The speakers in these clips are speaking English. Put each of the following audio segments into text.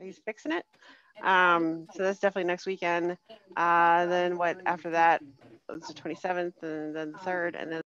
he's fixing it. So that's definitely next weekend. Then what after that? It's the 27th, and then the 3rd, and then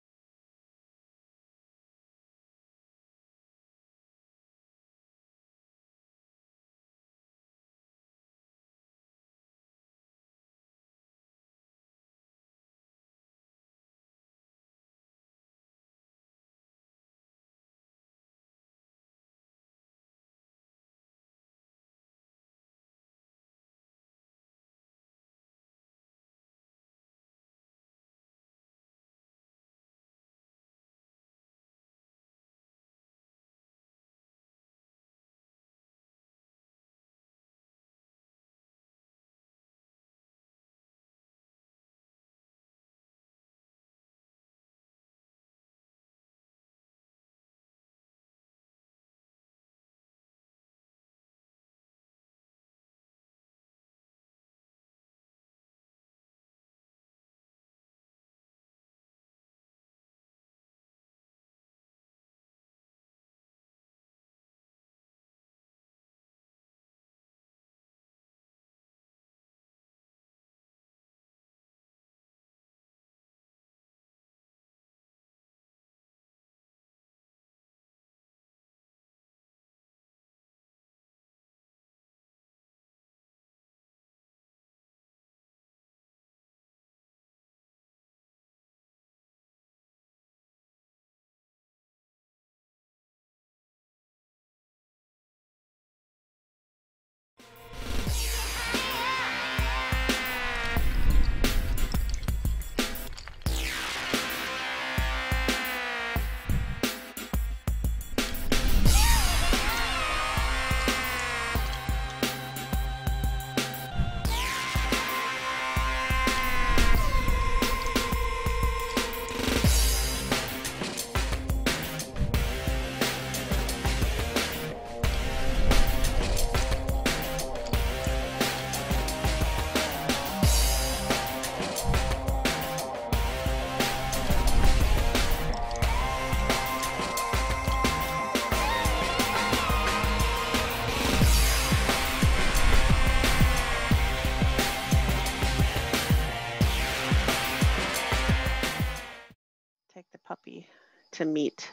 take the puppy to meet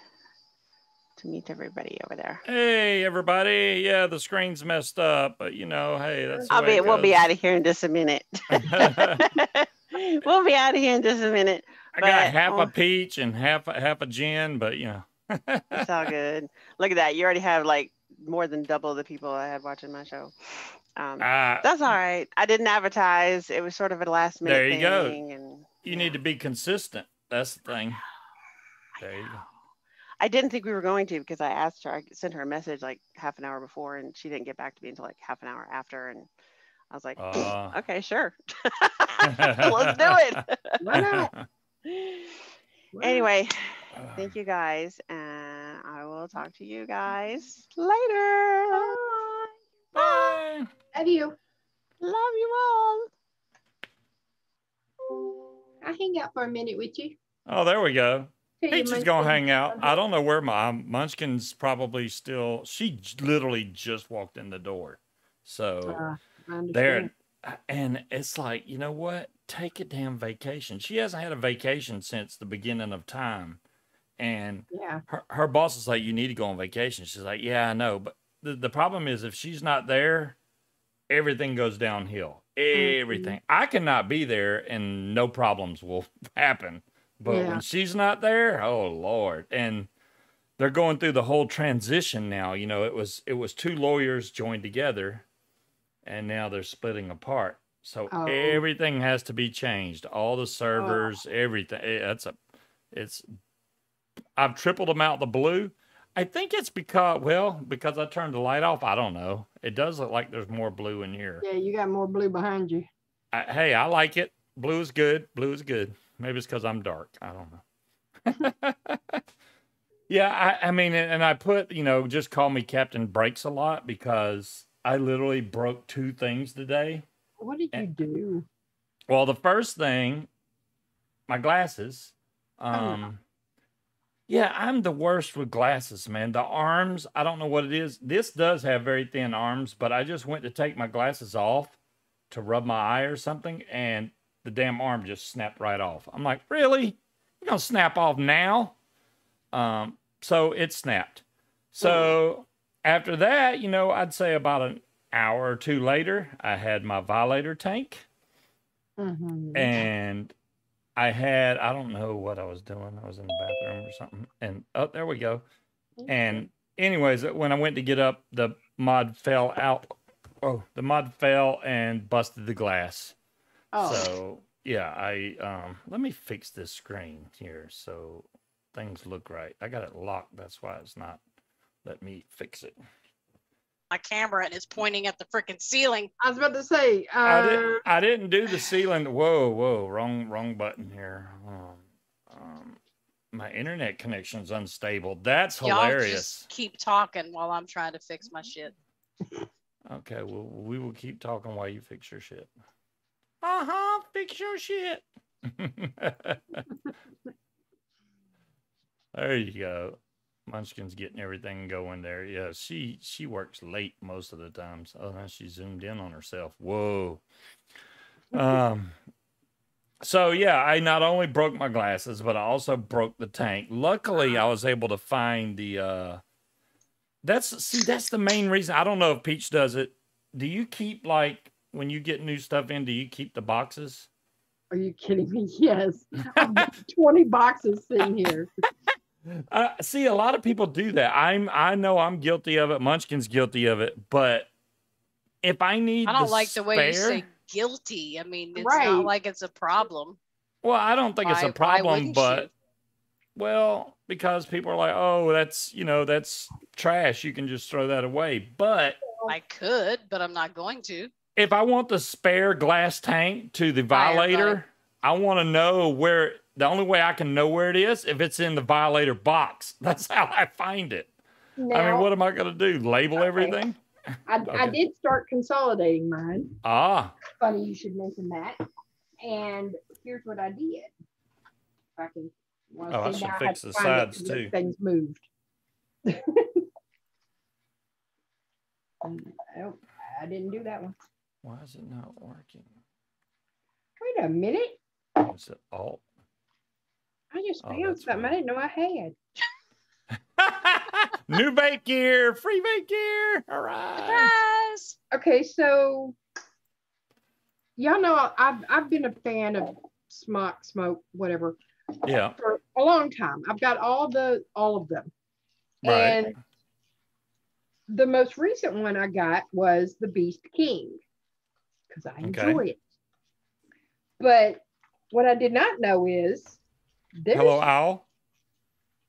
everybody over there. Hey, everybody. Yeah, the screen's messed up, but you know, hey, that's the way it We'll be goes. out of here in just a minute. We'll be out of here in just a minute. I got half a peach and half a gin, but you know. It's all good. Look at that. You already have like more than double the people I had watching my show. That's all right. I didn't advertise. It was sort of a last minute there you thing. go. And you need to be consistent. That's the thing. There you go. I didn't think we were going to because I asked her. I sent her a message like half an hour before, and she didn't get back to me until like half an hour after. And I was like, okay, sure. Let's do it. Why not? Anyway, thank you guys, and I will talk to you guys later. Bye. Bye. Love you. Love you all. I'll hang out for a minute with you. Oh, there we go. Hey, Peach is going to hang out. I don't know where my Munchkin's probably still. She literally just walked in the door. So there. And it's like, you know what? Take a damn vacation. She hasn't had a vacation since the beginning of time. And her boss is like, you need to go on vacation. She's like, yeah, I know. But the problem is if she's not there, everything goes downhill. Everything. I cannot be there and no problems will happen. But when she's not there, oh Lord. And they're going through the whole transition now. You know, it was two lawyers joined together and now they're splitting apart. So everything has to be changed. All the servers, everything. I've tripled them out the blue. I think it's because I turned the light off. I don't know. It does look like there's more blue in here. Yeah, you got more blue behind you. Hey, I like it. Blue is good. Blue is good. Maybe it's because I'm dark. I don't know. Yeah, I mean, and I put, just call me Capt.Breaksalot because I literally broke 2 things today. What did you do? Well, the first thing, my glasses. Yeah, I'm the worst with glasses, man. The arms, I don't know what it is. This does have very thin arms, but I just went to take my glasses off to rub my eye or something, and the damn arm just snapped right off. I'm like, really? You're gonna snap off now? So it snapped. So after that, you know, I'd say about an hour or two later, I had my violator tank. And I don't know what I was doing. I was in the bathroom or something. And, oh, there we go. And anyways, when I went to get up, the mod fell out. Oh, the mod fell and busted the glass. Oh. So, yeah, let me fix this screen here so things look right. I got it locked. That's why it's not letting me fix it. My camera and it's pointing at the freaking ceiling. I was about to say. I didn't do the ceiling. Whoa, wrong button here. My internet connection's unstable. That's hilarious. Y'all just keep talking while I'm trying to fix my shit. Okay, well, we will keep talking while you fix your shit. Fix your shit. There you go. Munchkin's getting everything going there. Yeah, she works late most of the time. So now she zoomed in on herself. Whoa. So yeah, I not only broke my glasses, but I also broke the tank. Luckily, I was able to find the that's the main reason. I don't know if Peach does it. Do you keep, like, when you get new stuff in, do you keep the boxes? Are you kidding me? Yes. I've got 20 boxes sitting here. See, a lot of people do that. I know I'm guilty of it. Munchkin's guilty of it. But if I need, I don't like the way you say guilty. I mean, it's not like it's a problem. Well, I don't think it's a problem, but well, because people are like, oh, that's trash. You can just throw that away. But I could, but I'm not going to. If I want the spare glass tank to the violator, I want to know where. The only way I can know where it is if it's in the violator box. That's how I find it. Now, I mean, what am I going to do? Label everything? I did start consolidating mine. Funny you should mention that. And here's what I did. If I can. I should fix the sides too. Things moved. Nope, I didn't do that one. Why is it not working? Wait a minute. Is it alt? I just found something I didn't know I had. New bait gear, free bait gear. All right. Okay, so y'all know I've been a fan of smoke, whatever. Yeah. For a long time. I've got all of them. Right. And the most recent one I got was the Beast King because I enjoy it. But what I did not know is hello, Owl.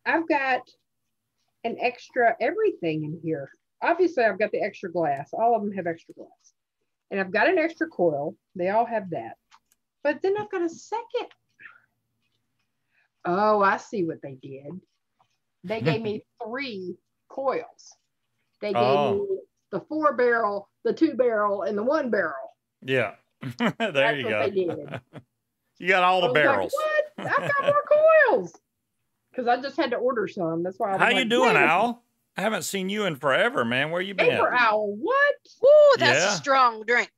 I've got an extra everything in here. Obviously, I've got the extra glass. All of them have extra glass. And I've got an extra coil. They all have that. But then I've got a second. Oh, I see what they did. They gave me 3 coils. They gave me the 4-barrel, the 2-barrel, and the 1-barrel. Yeah. There That's you what go. They did. You got all the barrels. Like, what? I've got more coils. Because I just had to order some. That's why I was How you doing, Al? I haven't seen you in forever, man. Where you been? Paper Owl, what? Ooh, that's a strong drink.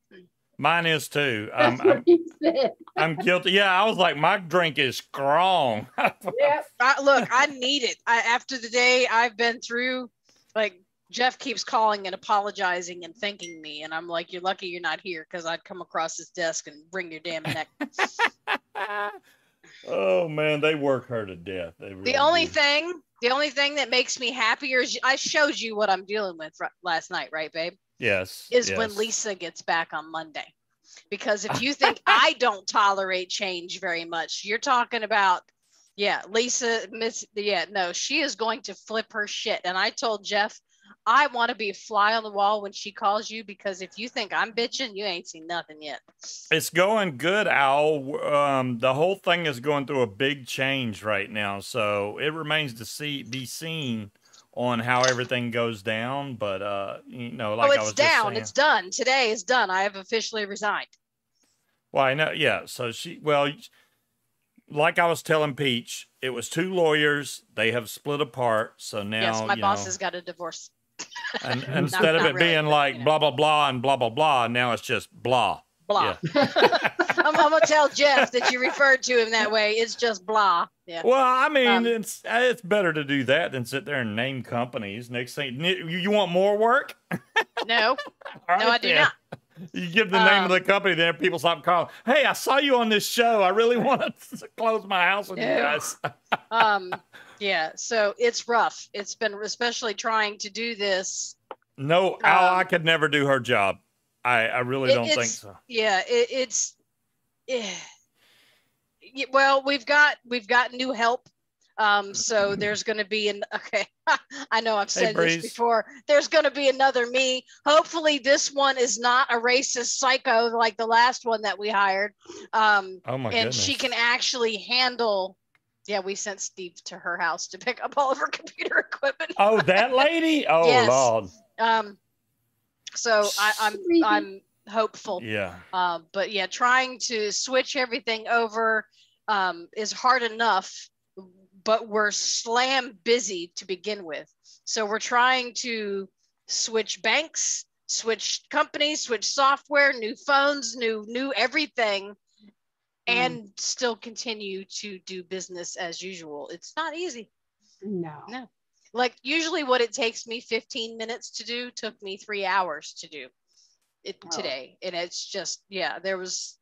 Mine is too. That's what he said. I'm guilty. Yeah, I was like, my drink is strong. Yep. Look, I need it. After the day I've been through, like, Jeff keeps calling and apologizing and thanking me. And I'm like, you're lucky you're not here because I'd come across this desk and bring your damn neck. Oh, man, they work her to death. They really the only thing that makes me happier is I showed you what I'm dealing with last night, right, babe? Yes. Is when Lisa gets back on Monday. Because if you think I don't tolerate change very much, you're talking about, Lisa, she is going to flip her shit. And I told Jeff, I want to be a fly on the wall when she calls you, because if you think I'm bitching, you ain't seen nothing yet. It's going good, Al. The whole thing is going through a big change right now, so it remains to be seen on how everything goes down. But like I was just saying, it's done. Today is done. I have officially resigned. Well, I know, yeah. So like I was telling Peach, it was 2 lawyers. They have split apart. So now, yes, my boss has got a divorce. And instead of it being like blah, blah, blah, and blah, blah, blah, now it's just blah. Blah. Yeah. I'm going to tell Jeff that you referred to him that way. It's just blah. Yeah. Well, I mean, it's better to do that than sit there and name companies. Next thing, you want more work? No. Right, no, I do not. You give the name of the company, then people stop calling. Hey, I saw you on this show. I really want to close my house with you guys. Yeah, so it's rough. It's been, especially trying to do this. No, Al, I could never do her job. I really don't think so. Yeah, well, we've got new help. So there's going to be I know I've said this before. There's going to be another me. Hopefully this one is not a racist psycho like the last one that we hired. Oh my and goodness. she can actually handle. Yeah, we sent Steve to her house to pick up all of her computer equipment. Oh, that lady? Oh, yes. Lord. So I'm hopeful. Yeah. But yeah, trying to switch everything over is hard enough, but we're slam busy to begin with. So we're trying to switch banks, switch companies, switch software, new phones, new everything, and still continue to do business as usual. It's not easy. No. Like usually what it takes me 15 minutes to do took me 3 hours to do it today. And it's just, there was,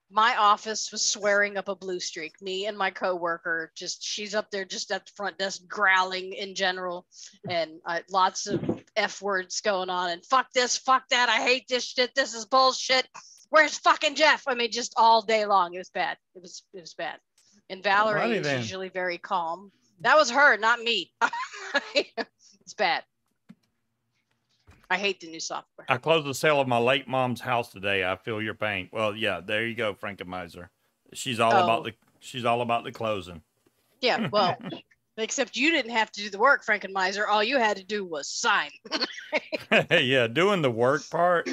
my office was swearing up a blue streak. Me and my coworker, she's up there just at the front desk growling in general, and lots of F words going on, and fuck this, fuck that, I hate this shit, this is bullshit. Where's fucking Jeff? I mean, just all day long. It was bad. It was bad. And Valerie is usually very calm. That was her, not me. It's bad. I hate the new software. I closed the sale of my late mom's house today. I feel your pain. Well, yeah, there you go, Frankenmeiser. She's all about the closing. Yeah, well, except you didn't have to do the work, Frankenmeiser. All you had to do was sign. Yeah, doing the work part.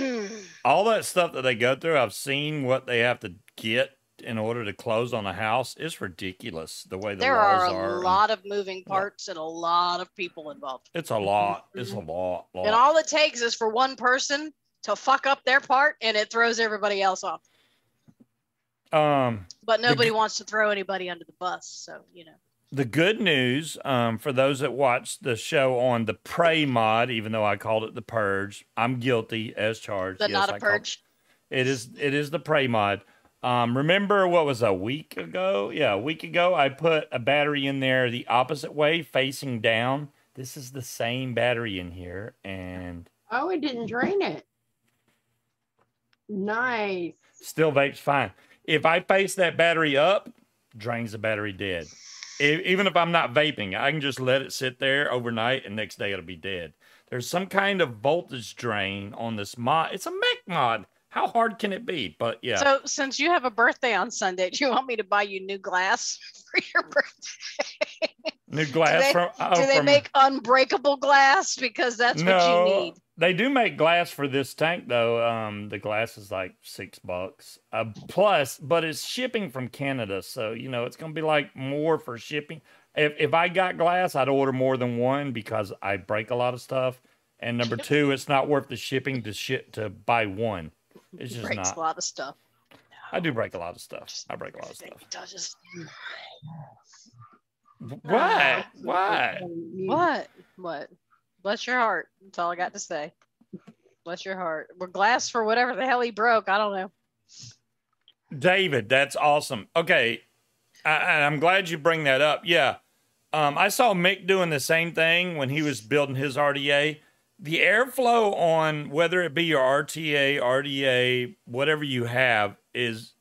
All that stuff that they go through, I've seen what they have to get in order to close on a house. It's ridiculous the way the laws are. There are a lot of moving parts and a lot of people involved. It's a lot. It's a lot. And all it takes is for one person to fuck up their part, and it throws everybody else off. But nobody wants to throw anybody under the bus, so The good news, for those that watched the show on the Prey mod, even though I called it the Purge, I'm guilty as charged. But not a purge. It is the Prey mod. Remember what was a week ago? Yeah, a week ago, I put a battery in there the opposite way, facing down. This is the same battery in here, and it didn't drain it. Nice. Still vapes fine. If I face that battery up, drains the battery dead. Even if I'm not vaping, I can just let it sit there overnight, and next day it'll be dead. There's some kind of voltage drain on this mod. It's a mech mod. How hard can it be? But yeah. So since you have a birthday on Sunday, do you want me to buy you new glass for your birthday? New glass? Do they make unbreakable glass? Because that's what you need. They do make glass for this tank, though. The glass is like $6 plus, but it's shipping from Canada. So, it's going to be like more for shipping. If I got glass, I'd order more than one because I break a lot of stuff. And number two, it's not worth the shipping to buy one. It's just breaks not. A lot of stuff. No. I do break a lot of stuff. I break a lot of stuff. What? What? Bless your heart. That's all I got to say. Bless your heart. We're glass for whatever the hell he broke. I don't know. David, that's awesome. Okay. I'm glad you bring that up. Yeah. I saw Mick doing the same thing when he was building his RDA. The airflow on whether it be your RTA, RDA, whatever you have is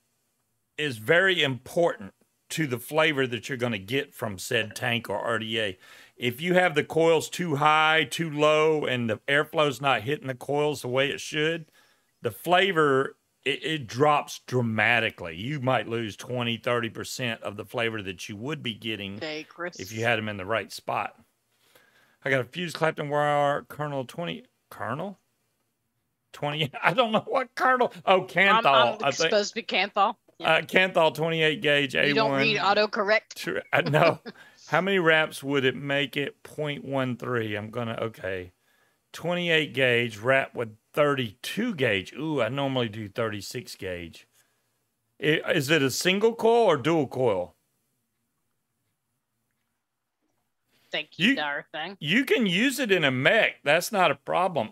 very important to the flavor that you're going to get from said tank or RDA. If you have the coils too high, too low, and the airflow's not hitting the coils the way it should, the flavor, it drops dramatically. You might lose 20, 30% of the flavor that you would be getting if you had them in the right spot. I got a fuse Clapton wire, Kernel 20. Kernel? 20? I don't know what kernel. Oh, Canthal. I'm supposed to be Canthal. Canthal 28 gauge A1. You don't read autocorrect? No. How many wraps would it make it? 0.13. I'm going to, okay. 28 gauge wrap with 32 gauge. Ooh, I normally do 36 gauge. Is it a single coil or dual coil? Thank you, thing. You can use it in a mech. That's not a problem.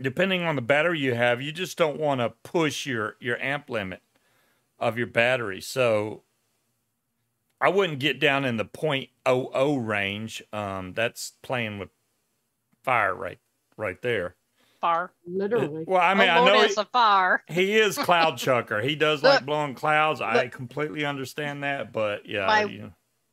Depending on the battery you have, you just don't want to push your amp limit of your battery. So I wouldn't get down in the 0.00 range. That's playing with fire right there. Fire. Literally. Well, I mean, I know it's a fire. He is cloud chucker. He does like blowing clouds. I completely understand that, but yeah.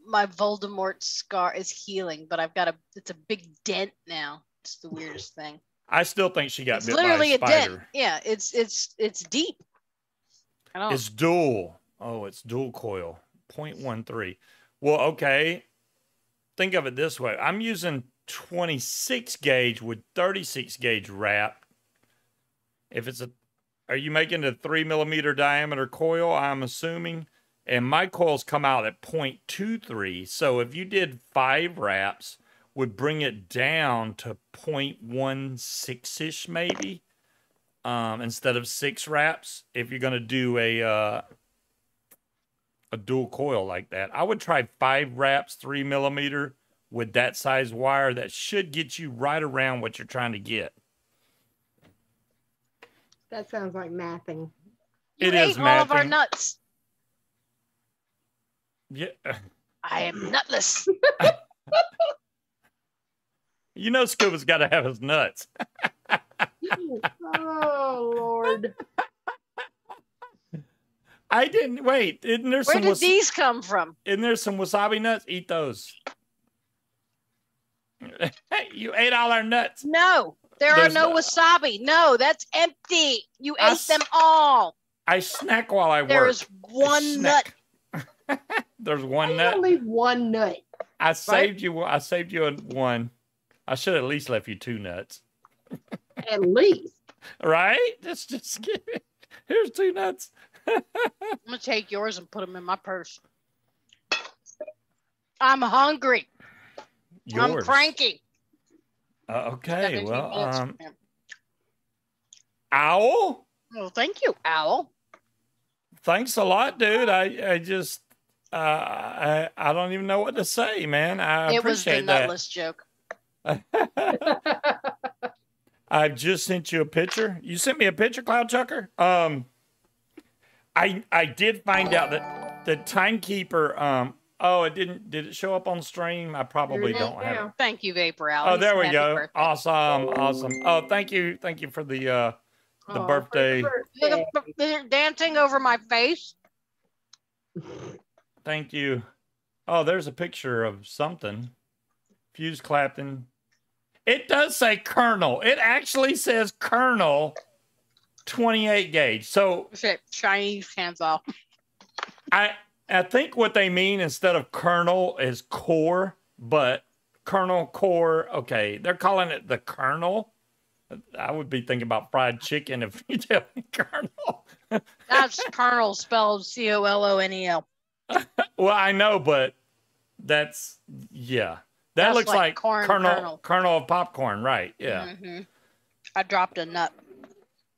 My Voldemort scar is healing, but it's a big dent now. It's the weirdest thing. I still think she got bit literally by a spider. Dent. Yeah, it's deep. It's dual. Oh, it's dual coil. 0.13. Well, okay. Think of it this way. I'm using 26 gauge with 36 gauge wrap. Are you making a 3 millimeter diameter coil? I'm assuming. And my coils come out at 0.23. So if you did 5 wraps, would bring it down to 0.16-ish maybe, instead of 6 wraps. If you're going to do a dual coil like that, I would try 5 wraps, 3 millimeter with that size wire. That should get you right around what you're trying to get. That sounds like mathing. It is mathing. All of our nuts. Yeah. I am nutless. You know Scuba's got to have his nuts. Oh, Lord. I didn't, wait, isn't there Where did these come from? Isn't there some wasabi nuts? Eat those. You ate all our nuts. No, there's no wasabi. No, that's empty. You ate them all. I snack while I work. There's one nut. There's one nut. Only one nut. I saved you one. I should at least left you 2 nuts. At least. Right? Just give it. Here's 2 nuts. I'm gonna take yours and put them in my purse. I'm hungry. I'm cranky. Okay, well, Owl? Well, thank you, Owl. Thanks a lot, dude. I just I don't even know what to say, man. I appreciate that. It was the nutless joke. I've just sent you a picture. You sent me a picture, Cloud Chucker? I did find out that the timekeeper, did it show up on stream? I probably don't have it. Thank you, Vapor Owl. Oh, there we go. Birthday. Awesome. Oh, thank you for the birthday. They're dancing over my face. Thank you. Oh, there's a picture of something. Fuse Clapton. It does say Colonel. It actually says Colonel 28 gauge. So Chinese hands off. I think what they mean instead of Colonel is core, but Colonel core. Okay, they're calling it the Colonel. I would be thinking about fried chicken if you tell me Colonel. That's Colonel spelled Colonel. Well, I know, but that's That looks like Colonel of popcorn, right? Yeah. Mm-hmm. I dropped a nut.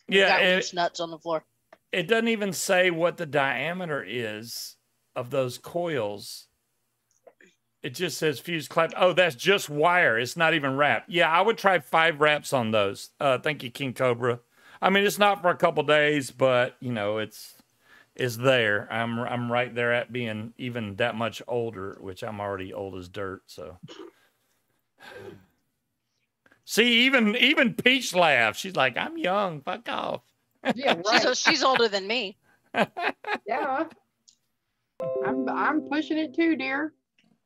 Yeah, got loose nuts on the floor. It doesn't even say what the diameter is of those coils. It just says fuse clap. Oh, that's just wire. It's not even wrap. Yeah, I would try 5 wraps on those. Thank you, King Cobra. I mean, it's not for a couple days, but it's there. I'm right there at being even that much older, which I'm already old as dirt. So, see, even Peach laughs. She's like, "I'm young. Fuck off." Yeah, right. She's older than me. Yeah, I'm pushing it too, dear.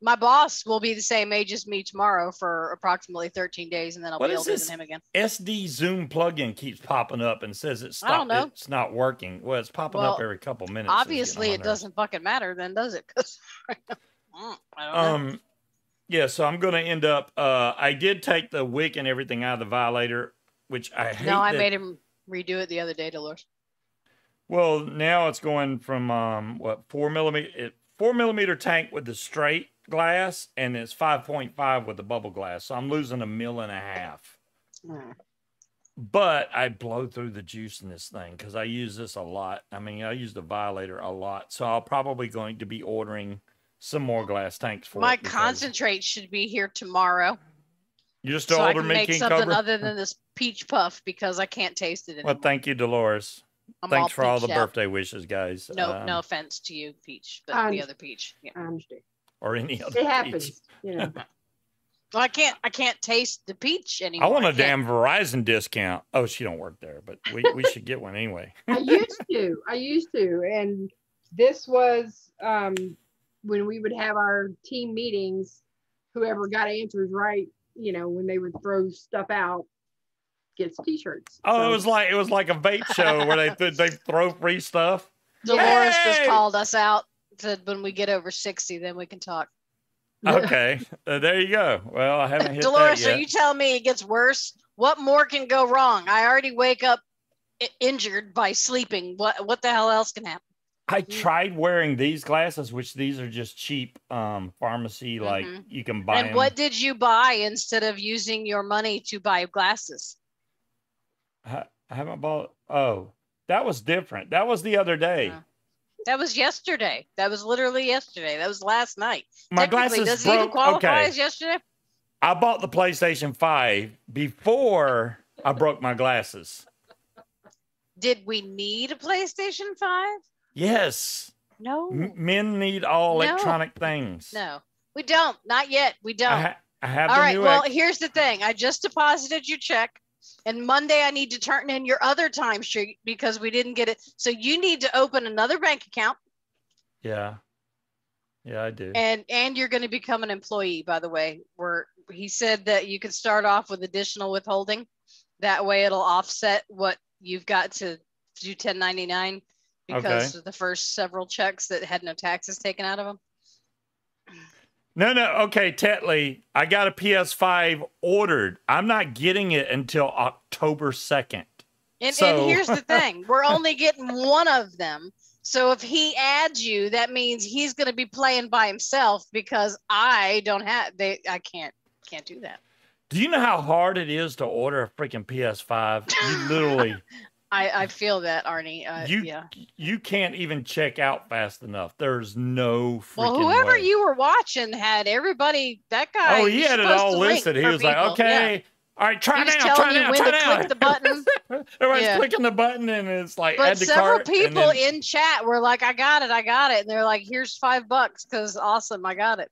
My boss will be the same age as me tomorrow for approximately 13 days, and then I'll be older than him again. SD Zoom plugin keeps popping up and says it's I don't know. It's not working. Well, it's popping up every couple minutes. Obviously, it doesn't fucking matter then, does it? I don't know. Yeah, so I'm going to end up. I did take the wick and everything out of the violator, which I hate. No, I made him redo it the other day, Dolores. Well, now it's going from what 4 millimeter tank with the straight glass, and it's 5.5 with the bubble glass. So I'm losing 1.5 mil. But I blow through the juice in this thing because I use this a lot. I mean, I use the Violator a lot, so I'll probably going to be ordering some more glass tanks for my concentrate should be here tomorrow. You just so order make something other than this peach puff because I can't taste it anymore. Well, thank you, Dolores. Thanks for all the birthday wishes, guys. No, no offense to you, Peach, but the other Peach. Yeah. I understand. Or any other. It happens, you know. Well, I can't taste the peach anymore. I want a damn Verizon discount. Oh, she don't work there, but we should get one anyway. I used to, and this was when we would have our team meetings. Whoever got answers right, you know, when they would throw stuff out, gets T-shirts. Oh, so. it was like a vape show where they throw free stuff. Dolores just called us out. Said when we get over 60, then we can talk. Okay, there you go. Well, I haven't hit Dolores, that yet. are you telling me it gets worse? What more can go wrong? I already wake up injured by sleeping. What the hell else can happen? I tried wearing these glasses, which these are just cheap pharmacy, like you can buy. And what did you buy instead of using your money to buy glasses? I haven't bought. Oh, that was different. That was the other day. That was yesterday. That was literally yesterday. That was last night. My glasses does broke. It even qualify as yesterday? I bought the PlayStation 5 before I broke my glasses. Did we need a PlayStation 5? Yes. No. Men need all electronic things. No, we don't. Not yet. We don't. I have all the right. new Well, here's the thing. I just deposited your check. And Monday, I need to turn in your other timesheet because we didn't get it. So you need to open another bank account. Yeah. Yeah, I do. And you're going to become an employee, by the way. He said that you can start off with additional withholding. That way it'll offset what you've got to do 1099 because of the first several checks that had no taxes taken out of them. No. Okay, Tetley, I got a PS5 ordered. I'm not getting it until October 2nd. And here's the thing. We're only getting one of them. So if he adds you, that means he's going to be playing by himself because I can't do that. Do you know how hard it is to order a freaking PS5? You literally... I feel that, Arnie. You can't even check out fast enough. There's no freaking Well, whoever way. you were watching had everybody, that guy. Oh, he had it all listed. He was like, okay, all right, try now, try now, try now. Click the button. Everybody's clicking the button and it's like, but add to several cart, people in chat were like, I got it. And they're like, here's $5 because awesome, I got it.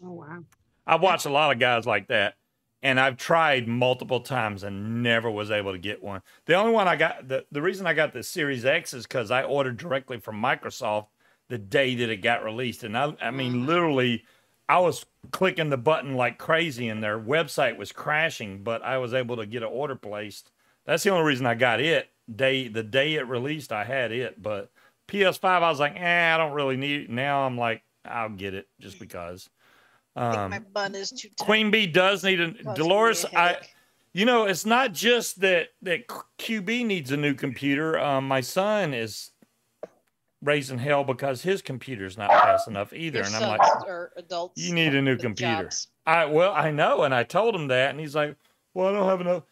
Oh, wow. I've watched a lot of guys like that. And I've tried multiple times and never was able to get one. The only one I got, the reason I got the Series X is because I ordered directly from Microsoft the day that it got released. And I mean, literally, I was clicking the button like crazy and their website was crashing, but I was able to get an order placed. That's the only reason I got it. The day it released, I had it. But PS5, I was like, I don't really need it. Now I'm like, I'll get it just because. I think my bun is too tight. Queen Bee does need a Dolores. It's not just that QB needs a new computer. My son is raising hell because his computer's not fast enough either. And I'm like, adults, you need a new computer. Jobs. I know, and I told him that, and he's like, well, I don't have enough.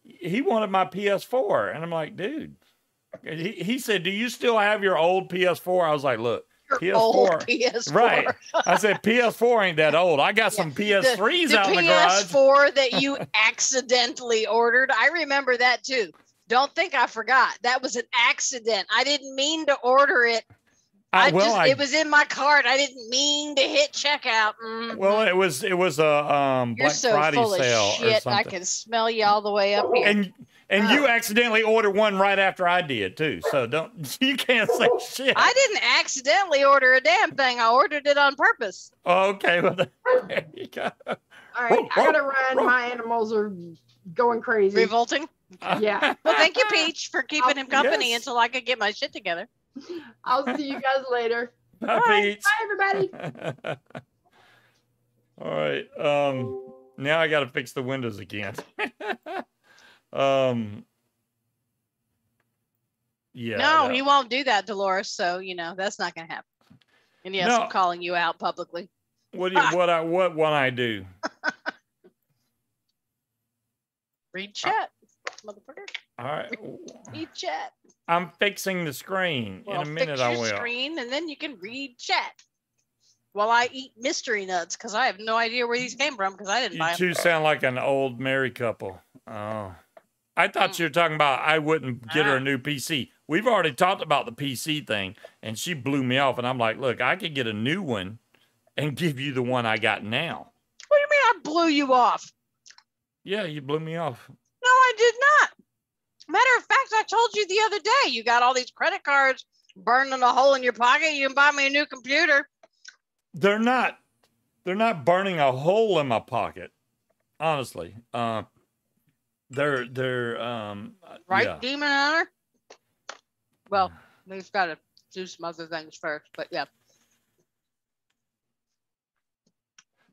He wanted my PS4, and I'm like, dude. He said, do you still have your old PS4? I was like, look. PS4. Right. I said, PS4 ain't that old. I got some PS3s out in the garage. The PS4 that you accidentally ordered. I remember that too. Don't think I forgot. That was an accident. I didn't mean to order it. It was in my cart. I didn't mean to hit checkout. Mm-hmm. Well, it was a Black Friday full sale of shit. or something. I can smell you all the way up here. And you accidentally ordered one right after I did too. So you can't say shit. I didn't accidentally order a damn thing. I ordered it on purpose. Okay, well there you go. All right, I gotta run. My animals are going crazy. Revolting? Yeah. Well, thank you, Peach, for keeping him company until I could get my shit together. I'll see you guys later. Bye, Peach. Bye, everybody. All right. Now I got to fix the windows again. Yeah. No, he won't do that, Dolores. So that's not gonna happen. And yes, I'm calling you out publicly. What won't I do? Read chat, motherfucker. All right. Read chat. I'm fixing the screen. In a minute, fix I your will. Screen, and then you can read chat while I eat mystery nuts because I have no idea where these came from because I didn't buy them. You two sound like an old married couple. Oh, I thought you were talking about I wouldn't get her a new PC. We've already talked about the PC thing, and she blew me off. And I'm like, look, I could get a new one and give you the one I got now. What do you mean I blew you off? Yeah, you blew me off. No, I did not. Matter of fact, I told you the other day, you got all these credit cards burning a hole in your pocket. You can buy me a new computer. They're not burning a hole in my pocket. Honestly. Right, yeah. Demon Hunter? Well, we've got to do some other things first, but yeah.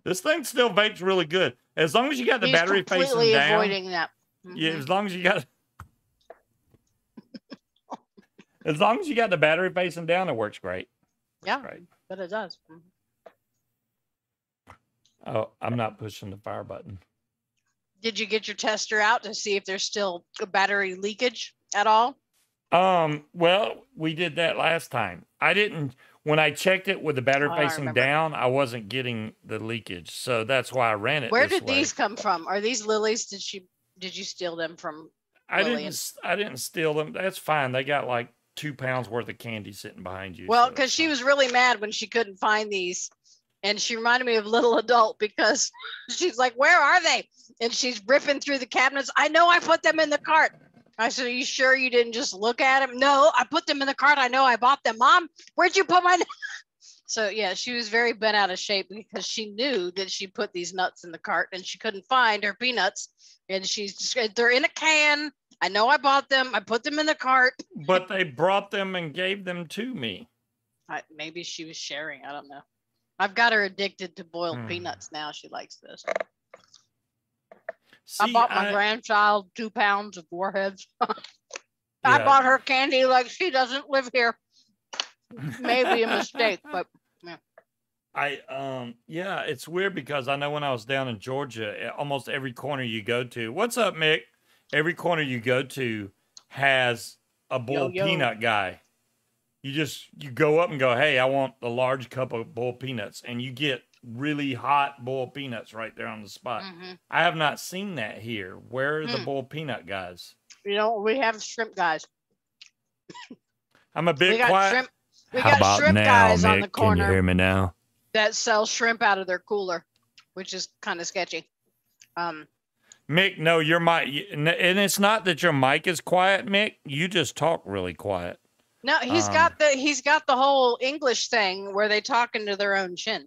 This thing still vapes really good. As long as you got the battery facing down. Avoiding that. Yeah, as long as you got as long as you got the battery facing down, it works great. Yeah, but it does. Oh, I'm not pushing the fire button. Did you get your tester out to see if there's still a battery leakage at all? Well, we did that last time. I didn't. When I checked it with the battery facing down, I wasn't getting the leakage, so that's why I ran it. Where did these come from? Are these lilies? Did you steal them from? I didn't steal them. That's fine. They got like 2 pounds worth of candy sitting behind you. Well, because she was really mad when she couldn't find these, and she reminded me of Little Adult because she's like, "Where are they?" And she's ripping through the cabinets. I know I put them in the cart. I said, "Are you sure you didn't just look at them?" "No, I put them in the cart. I know I bought them." "Mom, where'd you put my?" So yeah, she was very bent out of shape because she knew that she put these nuts in the cart and she couldn't find her peanuts. And they're in a can. I know I bought them. I put them in the cart. But they brought them and gave them to me. Maybe she was sharing. I don't know. I've got her addicted to boiled peanuts now. She likes this. See, I bought my grandchild 2 pounds of Warheads. I bought her candy like she doesn't live here. Maybe a mistake, but yeah. Yeah, it's weird because I know when I was down in Georgia, almost every corner you go to, what's up, Mick? Every corner you go to has a boiled peanut guy. You go up and go, "Hey, I want a large cup of boiled peanuts," and you get really hot boiled peanuts right there on the spot. I have not seen that here. Where are the boiled peanut guys? We have shrimp guys. I'm a bit quiet. We got shrimp guys on the corner. Can you hear me now? That sell shrimp out of their cooler, which is kind of sketchy. Mick, no, your mic, and it's not that your mic is quiet, Mick. You just talk really quiet. No, he's got the whole English thing where they talk into their own chin,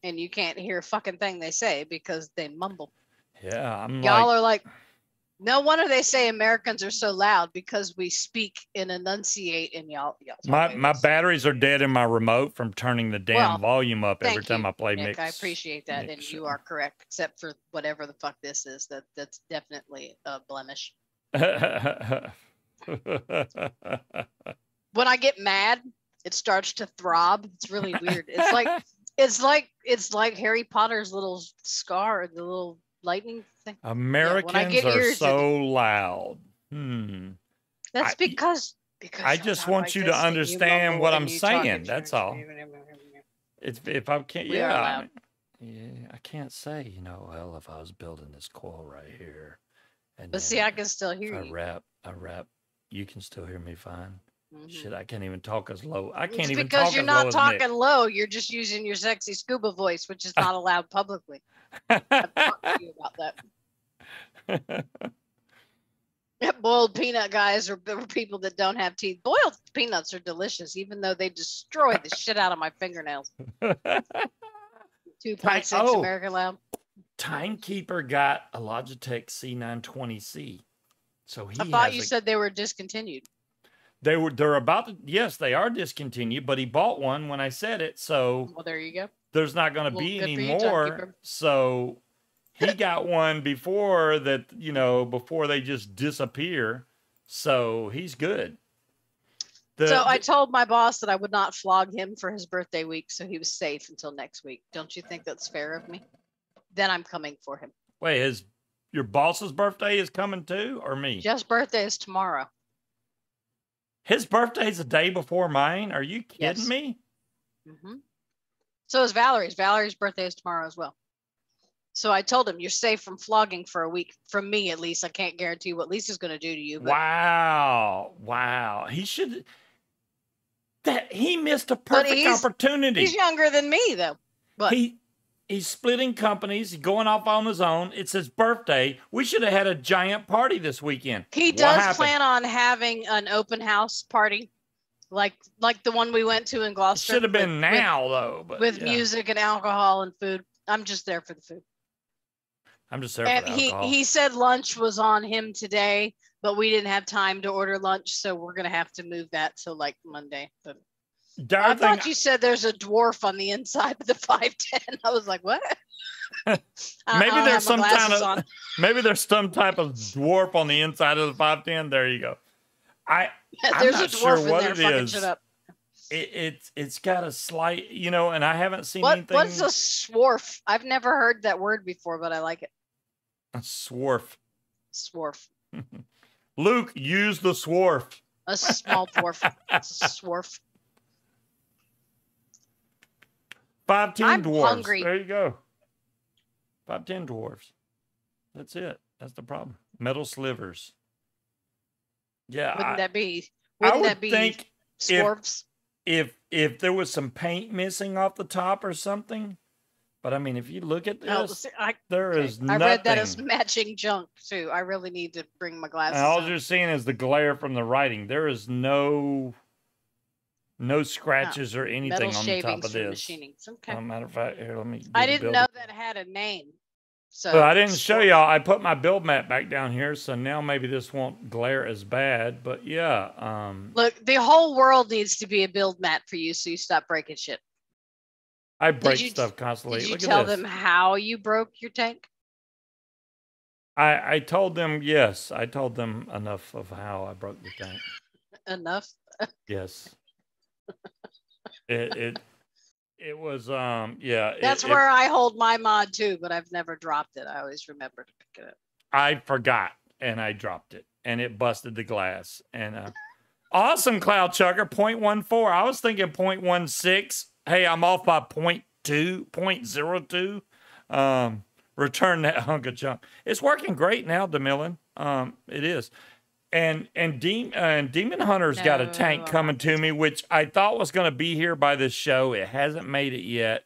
and you can't hear a fucking thing they say because they mumble. Yeah, y'all are like, no wonder they say Americans are so loud because we speak and enunciate, and y'all. My batteries are dead in my remote from turning the damn volume up every time I play Mick. I appreciate that, and you are correct, except for whatever the fuck this is. That's definitely a blemish. When I get mad, it starts to throb. It's really weird. It's like Harry Potter's little scar, the little lightning thing. Americans are so loud. That's because I just want you to understand what I'm saying. That's all. If I can't, I can't say, well, if I was building this coil right here, but see, I can still hear you. I rap. You can still hear me fine. Shit, I can't even talk as low. It's because you're not talking low. You're just using your sexy scuba voice, which is not allowed publicly. I've talked to you about that. Boiled peanut guys are people that don't have teeth. Boiled peanuts are delicious, even though they destroy the shit out of my fingernails. 2.6 American Loud. Timekeeper got a Logitech C920C. So I thought you said they were discontinued. They're about to, yes, they are discontinued, but he bought one when I said it. So well, there you go. There's not going to be any more. So he got one before that, before they just disappear. So he's good. So I told my boss that I would not flog him for his birthday week, so he was safe until next week. Don't you think that's fair of me? Then I'm coming for him. Wait, your boss's birthday is coming too, or me? Jeff's birthday is tomorrow. His birthday's the day before mine? Are you kidding me? Mm-hmm. So is Valerie's. Valerie's birthday is tomorrow as well. So I told him, you're safe from flogging for a week. From me, at least. I can't guarantee what Lisa's going to do to you. But... Wow. He should... He missed a perfect opportunity. He's younger than me, though. But he's splitting companies. He's going off on his own. It's his birthday. We should have had a giant party this weekend. He does plan on having an open house party, like the one we went to in Gloucester. Should have been though. But with music and alcohol and food. I'm just there for the food. I'm just there for the alcohol. He said lunch was on him today, but we didn't have time to order lunch, so we're gonna have to move that to like Monday. But I thought you said there's a dwarf on the inside of the 510. I was like, what? Maybe there's some type of dwarf on the inside of the 510. There you go. There's a dwarf in there fucking shit up. It's got a slight, and I haven't seen anything. What's a swarf? I've never heard that word before, but I like it. A swarf. Swarf. Luke, use the swarf. A small dwarf. It's a swarf. 510 dwarves. Hungry. There you go. 510 dwarves. That's it. That's the problem. Metal slivers. Yeah. Wouldn't that be swarfs? If there was some paint missing off the top or something. But I mean, if you look at this, there is nothing. I read that as matching junk too. I really need to bring my glasses. And all you're seeing is the glare from the writing. There is no scratches or anything on the top of this. Okay. Matter of fact, here, let me. I didn't know that had a name. So I didn't show y'all. I put my build mat back down here, so now maybe this won't glare as bad. But yeah. Look, the whole world needs to be a build mat for you, so you stop breaking shit. I break stuff constantly. Did you tell them how you broke your tank? I told them, yes. I told them enough of how I broke the tank. Enough? Yes. It was yeah. That's where I hold my mod too, but I've never dropped it. I always remember to pick it up. I forgot and I dropped it and it busted the glass. And awesome, Cloud Chucker, 0.14. I was thinking 0.16. Hey, I'm off by 0.02. Return that hunk of junk. It's working great now, DeMillan. It is. And Demon Hunter's got a tank coming to me, which I thought was going to be here by this show. It hasn't made it yet.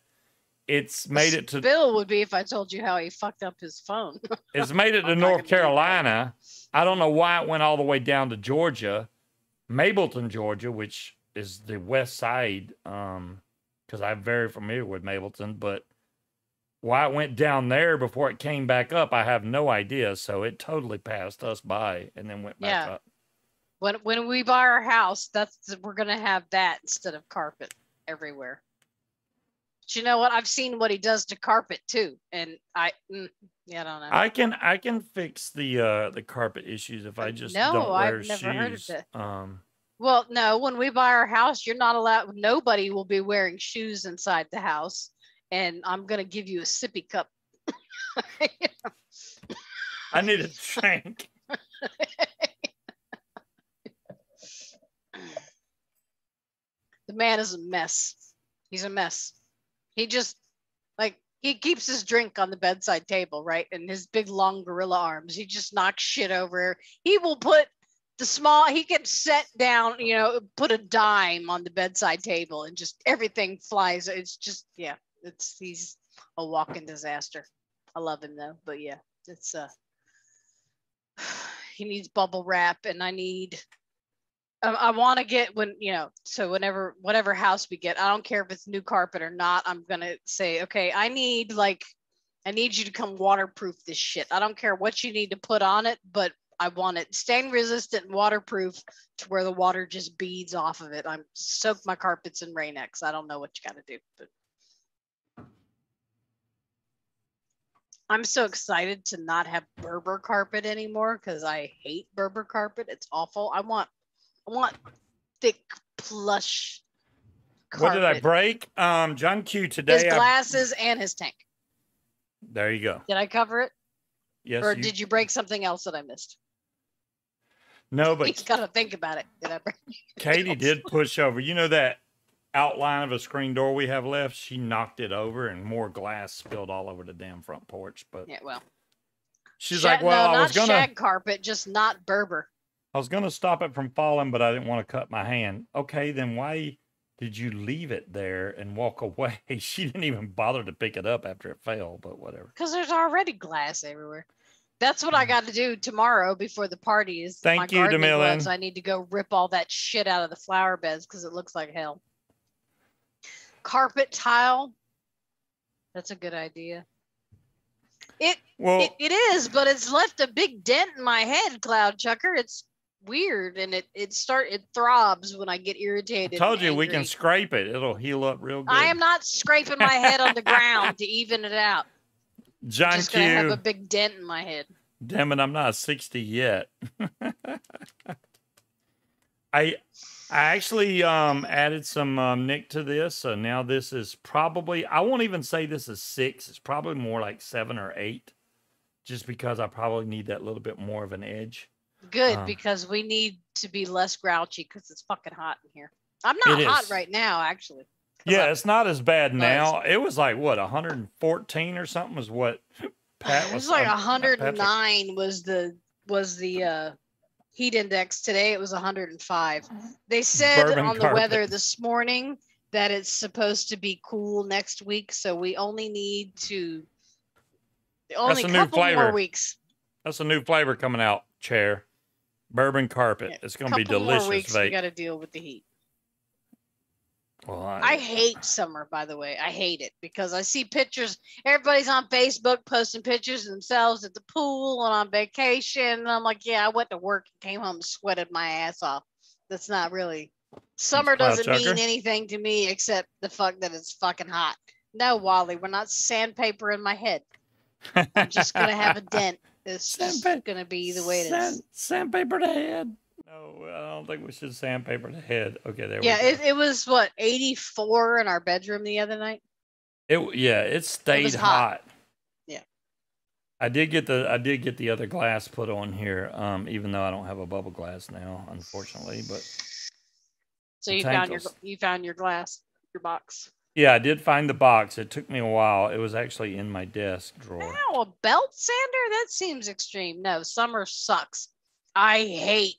It's made it to... Bill would be if I told you how he fucked up his phone. It's made it to North Carolina. I don't know why it went all the way down to Georgia, Mableton, Georgia, which is the west side, because I'm very familiar with Mableton, but why it went down there before it came back up, I have no idea. So it totally passed us by and then went back up. When we buy our house, we're gonna have that instead of carpet everywhere. But you know what? I've seen what he does to carpet too, and I don't know. I can fix the carpet issues if I just don't wear shoes. I've never heard of that. Well, no, when we buy our house, you're not allowed. Nobody will be wearing shoes inside the house. And I'm going to give you a sippy cup. I need a drink. The man is a mess. He's a mess. He just, he keeps his drink on the bedside table, right? And his big, long gorilla arms. He just knocks shit over. He will put he can set down, put a dime on the bedside table and just everything flies. It's just, yeah. He's a walking disaster. I love him though, but yeah, it's he needs bubble wrap, and I want to get so whatever house we get, I don't care if it's new carpet or not. I'm gonna say, okay, I need you to come waterproof this shit. I don't care what you need to put on it, but I want it stain resistant and waterproof to where the water just beads off of it. I'm soak my carpets in Rain-X. I don't know what you got to do, but. I'm so excited to not have Berber carpet anymore because I hate Berber carpet. It's awful. I want thick plush carpet. What did I break? John Q today. His glasses and his tank. There you go. Did I cover it? Yes. Or did you break something else that I missed? No, but He's got to think about it. Did I break Katie did push over. You know that outline of a screen door we have left? She knocked it over and more glass spilled all over the damn front porch. But yeah, well. She's like, well, no, I was gonna shag carpet, just not Berber. I was gonna stop it from falling, but I didn't want to cut my hand. Okay, then why did you leave it there and walk away? She didn't even bother to pick it up after it fell, but whatever. Because there's already glass everywhere. That's what I got to do tomorrow before the party is Thank you, DeMillan. I need to go rip all that shit out of the flower beds because it looks like hell. Carpet tile. That's a good idea. It is, but it's left a big dent in my head, Cloud Chucker. It's weird, and it throbs when I get irritated. I told you we can scrape it. It'll heal up real good. I am not scraping my head on the ground to even it out. John I'm just gonna have a big dent in my head. Damn it, I'm not 60 yet. I actually added some Nick to this, so now this is probably, I won't even say this is 6. It's probably more like 7 or 8, just because I probably need that little bit more of an edge. Good, because we need to be less grouchy because it's fucking hot in here. I'm not hot right now, actually. Yeah, it's not as bad now. It was like, what, 114 or something was what Pat was. It was like 109 was the heat index. Today it was 105. They said Bourbon on the carpet. weather this morning that it's supposed to be cool next week, so we only need to That's a new couple flavor. more weeks. That's a new flavor coming out, Chair. Bourbon carpet. Yeah, it's going to be delicious. Couple more weeks, we got to deal with the heat. Well, I hate summer, by the way. I hate it because I see pictures. Everybody's on Facebook posting pictures of themselves at the pool and on vacation. And I'm like, yeah, I went to work and came home and sweated my ass off. That's not really. Summer doesn't mean anything to me except the fuck that it's fucking hot. No, Wally, we're not sandpaper in my head. I'm just going to have a dent. It's just going to be the way it is. Sandpaper the head. No, I don't think we should sandpaper the head. Okay, there we go. Yeah, it was what, 84 in our bedroom the other night? It stayed hot. Yeah. I did get the other glass put on here, even though I don't have a bubble glass now, unfortunately. But so you found your glass, your box. Yeah, I did find the box. It took me a while. It was actually in my desk drawer. Ow, a belt sander? That seems extreme. No, summer sucks. I hate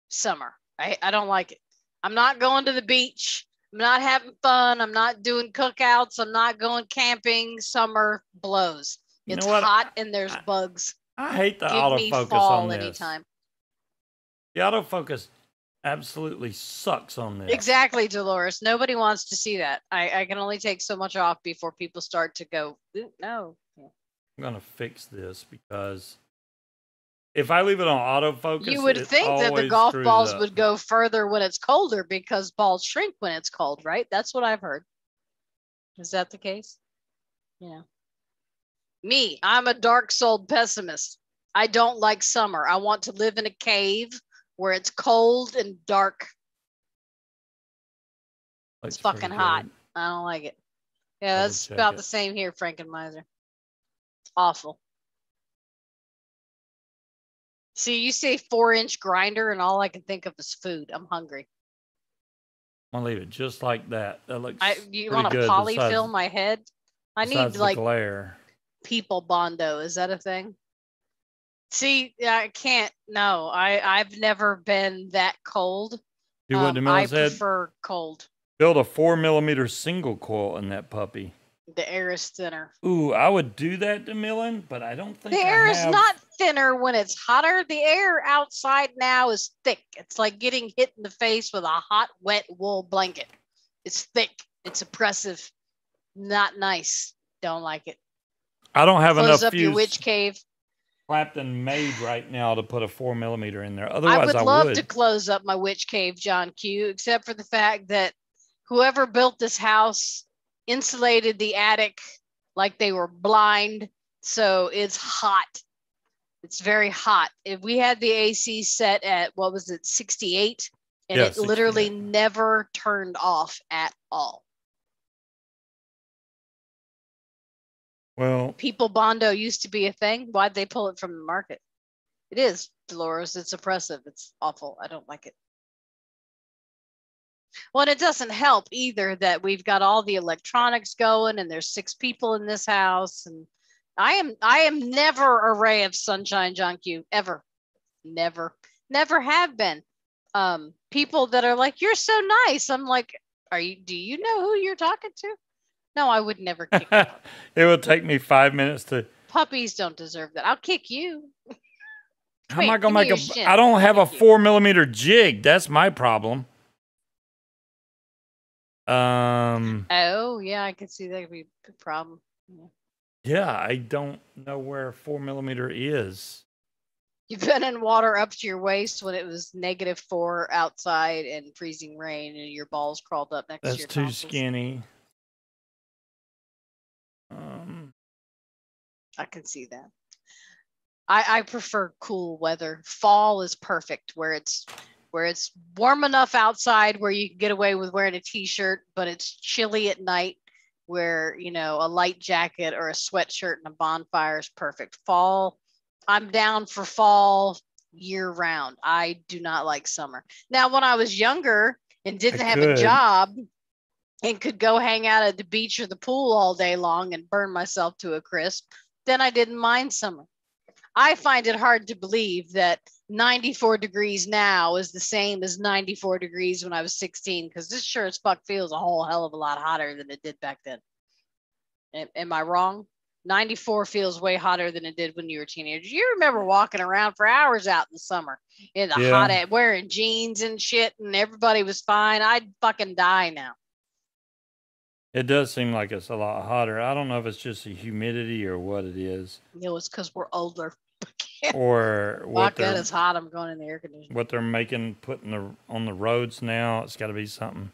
summer. I don't like it. I'm not going to the beach. I'm not having fun. I'm not doing cookouts. I'm not going camping. Summer blows. It's hot and there's bugs. I hate the Give autofocus me fall on this. anytime. The autofocus absolutely sucks on this. Exactly, Dolores. Nobody wants to see that. I can only take so much off before people start to go, no. I'm going to fix this because if I leave it on autofocus, you would think that the golf balls would go further when it's colder because balls shrink when it's cold, right? That's what I've heard. Is that the case? Yeah. Me, I'm a dark-souled pessimist. I don't like summer. I want to live in a cave where it's cold and dark. It's fucking hot. I don't like it. Yeah, that's about the same here, Frankenmeiser. Awful. See, you say 4-inch grinder, and all I can think of is food. I'm hungry. I'm gonna leave it just like that. That looks. You want to polyfill my head? I need like glare. People bondo. Is that a thing? See, I can't. No, I've never been that cold. Do what DeMillan said. I prefer cold. Build a 4mm single coil in that puppy. The air is thinner. Ooh, I would do that, DeMillan, but I don't think the air is not thinner when it's hotter. The air outside now is thick. It's like getting hit in the face with a hot, wet wool blanket. It's thick. It's oppressive. Not nice. Don't like it. I don't have enough fuse. Close up your witch cave. Clapton made right now to put a 4mm in there. Otherwise, I would love to close up my witch cave, John Q, except for the fact that whoever built this house insulated the attic like they were blind, so it's hot. It's very hot. If we had the AC set at, 68, And it literally never turned off at all. Well, People Bondo used to be a thing. Why'd they pull it from the market? It is, Dolores. It's oppressive. It's awful. I don't like it. Well, and it doesn't help either that we've got all the electronics going and there's 6 people in this house. And I am never a ray of sunshine, John Q. Ever. Never have been. People that are like, you're so nice. I'm like, do you know who you're talking to? No, I would never kick you. It would take me 5 minutes to. Puppies don't deserve that. I'll kick you. How am I gonna make I don't have a 4mm jig. That's my problem. Oh yeah, I can see that could be a problem. Yeah, I don't know where 4mm is. You've been in water up to your waist when it was -4 outside and freezing rain, and your balls crawled up next to your tonsils. That's too skinny. I can see that. I prefer cool weather. Fall is perfect, where it's warm enough outside where you can get away with wearing a t-shirt, but it's chilly at night, where a light jacket or a sweatshirt and a bonfire is perfect. Fall, I'm down for fall year round. I do not like summer. Now, when I was younger and didn't have a job and could go hang out at the beach or the pool all day long and burn myself to a crisp, then I didn't mind summer. I find it hard to believe that 94 degrees now is the same as 94 degrees when I was 16, because this sure as fuck feels a whole hell of a lot hotter than it did back then. Am I wrong? 94 feels way hotter than it did when you were a teenager. You remember walking around for hours out in the summer in the hot air, wearing jeans and shit, and everybody was fine. I'd fucking die now. It does seem like it's a lot hotter. I don't know if it's just the humidity or what it is. No, it's because we're older. Or what that is hot. I'm going in the air conditioner. What they're putting on the roads now, it's got to be something.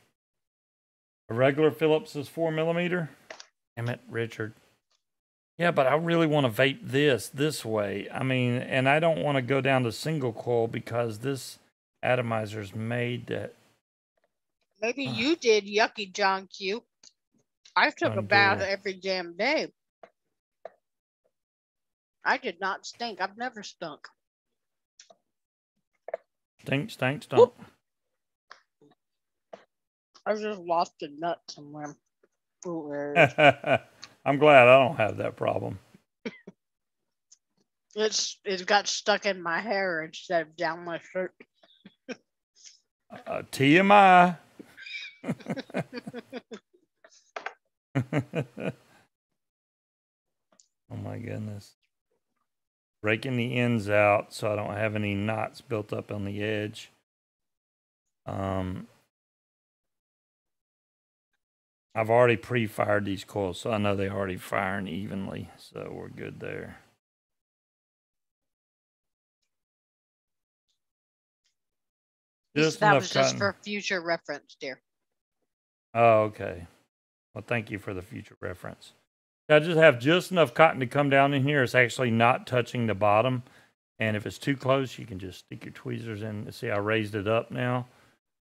A regular Phillips is 4mm. Damn it, Richard. Yeah, but I really want to vape this way. I mean, and I don't want to go down to single coil because this atomizer's made that. Maybe you did, yucky John Q. I took a bath every damn day. I did not stink. I've never stunk. Stink. Whoop. I just lost a nut somewhere. I'm glad I don't have that problem. It got stuck in my hair instead of down my shirt. TMI. Oh my goodness. Breaking the ends out so I don't have any knots built up on the edge. I've already pre-fired these coils, so I know they're already firing evenly, so we're good there. That was just for future reference, dear. Oh, okay. Well, thank you for the future reference. I just have just enough cotton to come down in here. It's actually not touching the bottom. And if it's too close, you can just stick your tweezers in. See, I raised it up now.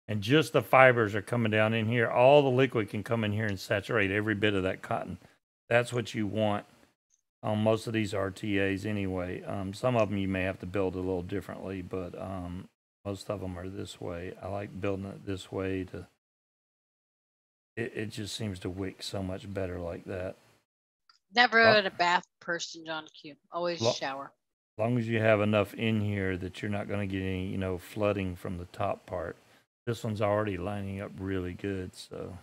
And just the fibers are coming down in here. All the liquid can come in here and saturate every bit of that cotton. That's what you want on most of these RTAs anyway. Some of them you may have to build a little differently, but most of them are this way. I like building it this way. It just seems to wick so much better like that. Never been a bath person, John Q. Always shower. As long as you have enough in here that you're not going to get any, flooding from the top part. This one's already lining up really good, so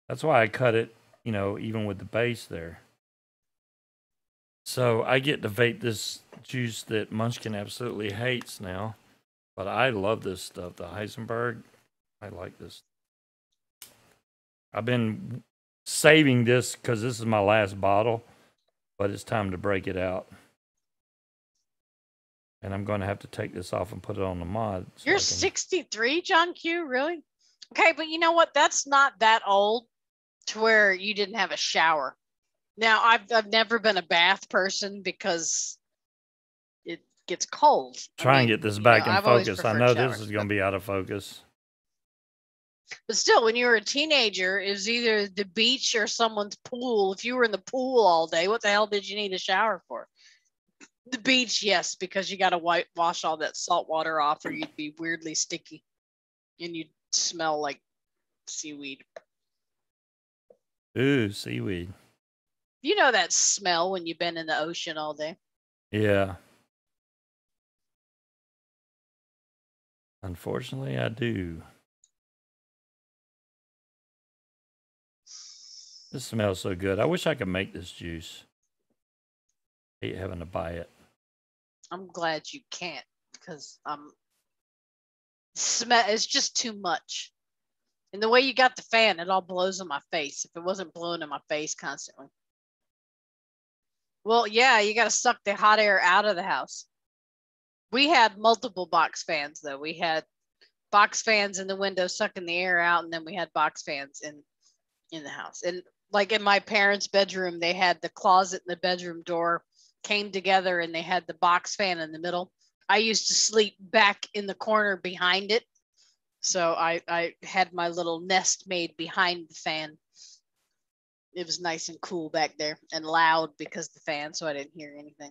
that's why I cut it, even with the base there. So I get to vape this juice that Munchkin absolutely hates now, but I love this stuff. The Heisenberg, I like this. I've been saving this because this is my last bottle, but it's time to break it out. And I'm going to have to take this off and put it on the mod. So You're 63, John Q? Really? Okay, but you know what? That's not that old to where you didn't have a shower. Now, I've never been a bath person because it gets cold. Try and get this back in I've always focus. I preferred know showers, this is going to be out of focus. But still, when you were a teenager, it was either the beach or someone's pool. If you were in the pool all day, what the hell did you need a shower for? The beach, yes, because you got to wash all that salt water off or you'd be weirdly sticky and you'd smell like seaweed. Ooh, seaweed. You know that smell when you've been in the ocean all day. Yeah. Unfortunately, I do. This smells so good. I wish I could make this juice. I hate having to buy it. I'm glad you can't because it's just too much. And the way you got the fan, it all blows in my face. If it wasn't blowing in my face constantly. Well, yeah, you got to suck the hot air out of the house. We had multiple box fans, though. We had box fans in the window sucking the air out, and then we had box fans in the house. And like in my parents' bedroom, they had the closet and the bedroom door came together, and they had the box fan in the middle. I used to sleep back in the corner behind it. So I had my little nest made behind the fan. It was nice and cool back there and loud because of the fan, so I didn't hear anything.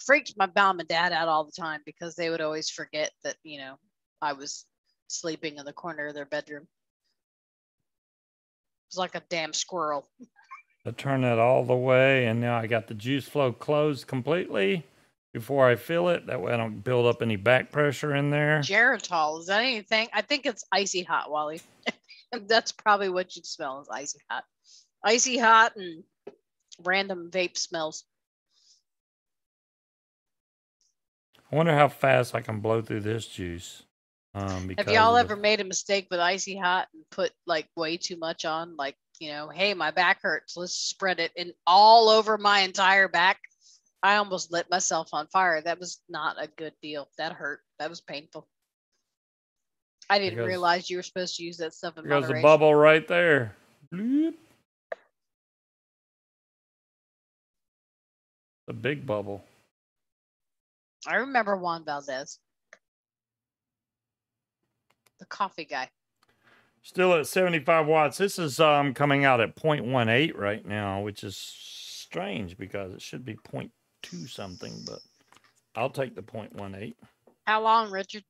Freaked my mom and dad out all the time because they would always forget that, I was sleeping in the corner of their bedroom. It was like a damn squirrel. I turn that all the way, and now I got the juice flow closed completely before I fill it. That way I don't build up any back pressure in there. Geritol, is that anything? I think it's icy hot, Wally. That's probably what you'd smell is icy hot. Icy hot and random vape smells. I wonder how fast I can blow through this juice. Have y'all ever made a mistake with icy hot and put like way too much on? Like, hey, my back hurts. Let's spread it in all over my entire back. I almost lit myself on fire. That was not a good deal. That hurt. That was painful. I didn't realize you were supposed to use that stuff in moderation. There's a bubble right there. Bloop. A big bubble. I remember Juan Valdez. The coffee guy. Still at 75 watts. This is coming out at 0.18 right now, which is strange because it should be 0.2 something, but I'll take the 0.18. How long, Richard?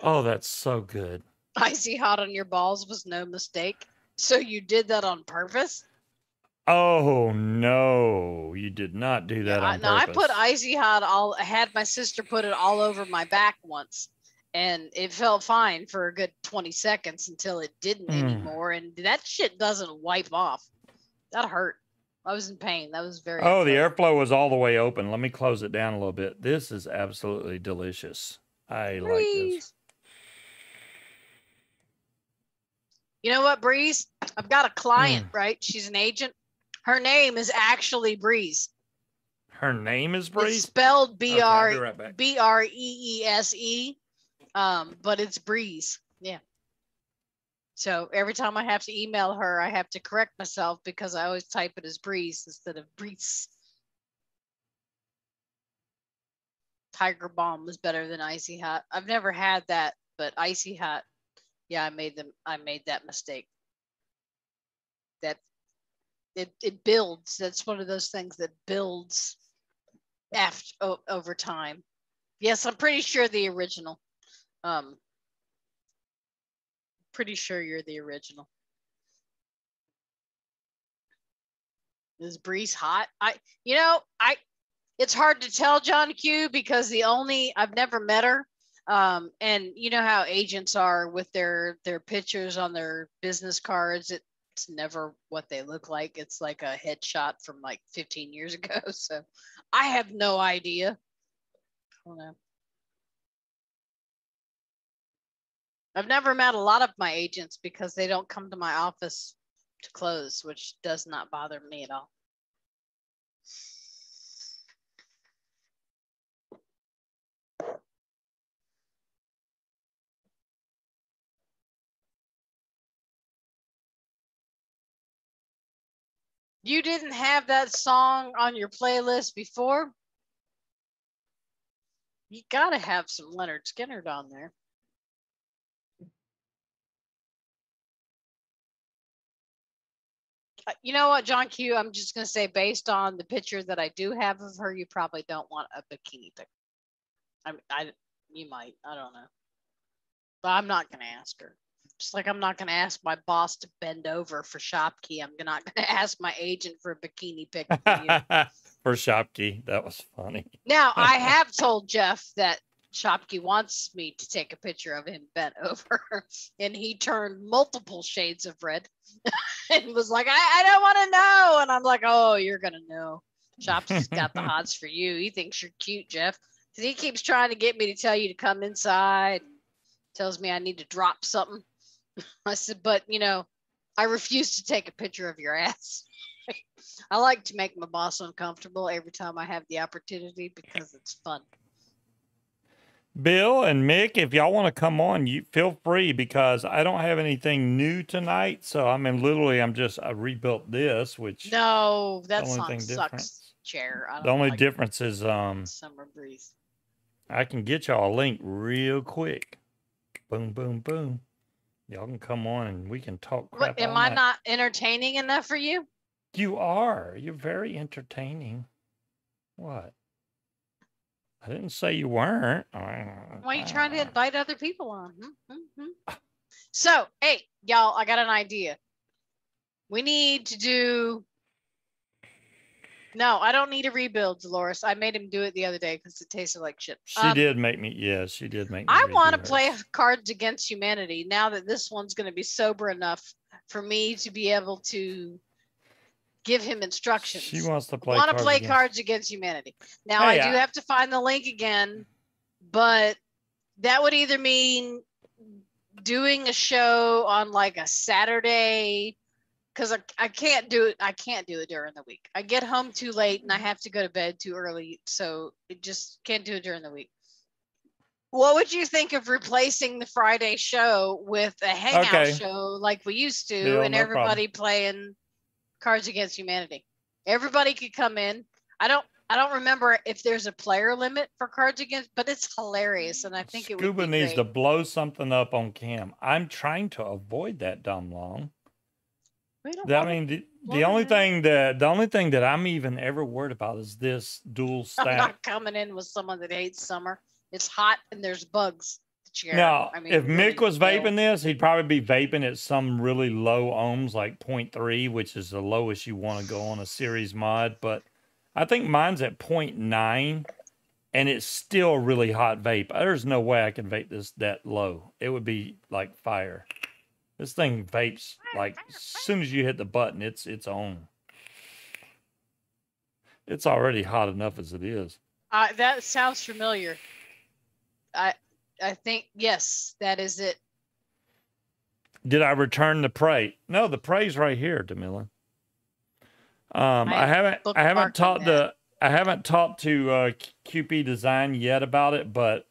Oh, that's so good. Icy hot on your balls was no mistake. So you did that on purpose? Oh no, you did not do that on purpose. No, I put icy hot I had my sister put it all over my back once, and it felt fine for a good 20 seconds until it didn't anymore, and that shit doesn't wipe off. That hurt. I was in pain. That was very Oh, the airflow was all the way open. Let me close it down a little bit. This is absolutely delicious. I like this. You know what, Breeze? I've got a client, right? She's an agent. Her name is actually Breeze. Her name is Breeze? It's spelled B-R-E-E-S-E, but it's Breeze. Yeah. So every time I have to email her, I have to correct myself because I always type it as Breeze instead of Breeze. Tiger Balm was better than Icy Hot. I've never had that, but Icy Hot, yeah, I made that mistake. That it builds. That's one of those things that builds over time. Yes, I'm pretty sure the original. Pretty sure you're the original. Is Breeze hot? It's hard to tell, John Q, because I've never met her. And you know how agents are with their pictures on their business cards. It's never what they look like. It's like a headshot from like 15 years ago. So I have no idea. I don't know. I've never met a lot of my agents because they don't come to my office to close, which does not bother me at all. You didn't have that song on your playlist before? You gotta have some Leonard Skinner on there. You know what, John Q? I'm just gonna say, based on the picture that I do have of her, you probably don't want a bikini pic. You might. I don't know. But I'm not gonna ask her. Just like I'm not gonna ask my boss to bend over for Shopkey. I'm not gonna ask my agent for a bikini pic for Shopkey. That was funny. Now I have told Jeff that Shopkey wants me to take a picture of him bent over, and he turned multiple shades of red and was like, I don't want to know. And I'm like, oh, you're gonna know. Shopkey's got the hots for you. He thinks you're cute, Jeff. Because he keeps trying to get me to tell you to come inside. Tells me I need to drop something. I said, but you know, I refuse to take a picture of your ass. I like to make my boss uncomfortable every time I have the opportunity because it's fun. Bill and Mick, if y'all want to come on, you feel free, because I don't have anything new tonight. So I rebuilt this, which no, that song sucks. Chair. The only difference is Summer Breeze. I can get y'all a link real quick. Boom, boom, boom. Y'all can come on and we can talk crap. What, am I not entertaining enough for you? You are. You're very entertaining. What? I didn't say you weren't. Why are you trying to invite other people on? So, hey, y'all, I got an idea. We need to do... No, I don't need a rebuild, Dolores. I made him do it the other day because it tasted like shit. She did make me. Yeah, she did make me. I want to play Cards Against Humanity now that this one's going to be sober enough for me to be able to give him instructions. She wants to play. I want to play Cards Against Humanity. Now, I do have to find the link again, but that would either mean doing a show on like a Saturday. Because I can't do it. I can't do it during the week. I get home too late and I have to go to bed too early. So it just can't do it during the week. What would you think of replacing the Friday show with a hangout show like we used to, and everybody playing Cards Against Humanity? Everybody could come in. I don't remember if there's a player limit for Cards Against, but it's hilarious, and I think Scuba it would be needs great. to blow something up on cam. I'm trying to avoid that dumb long. I mean, the only thing that I'm even ever worried about is this dual stack. I'm not coming in with someone that hates summer. It's hot and there's bugs. Now, if Mick was vaping this, he'd probably be vaping at some really low ohms, like 0.3, which is the lowest you want to go on a series mod. But I think mine's at 0.9, and it's still really hot vape. There's no way I can vape this that low. It would be like fire. This thing vapes like as soon as you hit the button, it's on. It's already hot enough as it is. That sounds familiar. I think, yes, that is it. Did I return the prey? No, the prey's right here, Demilla. I haven't talked to QP Design yet about it, but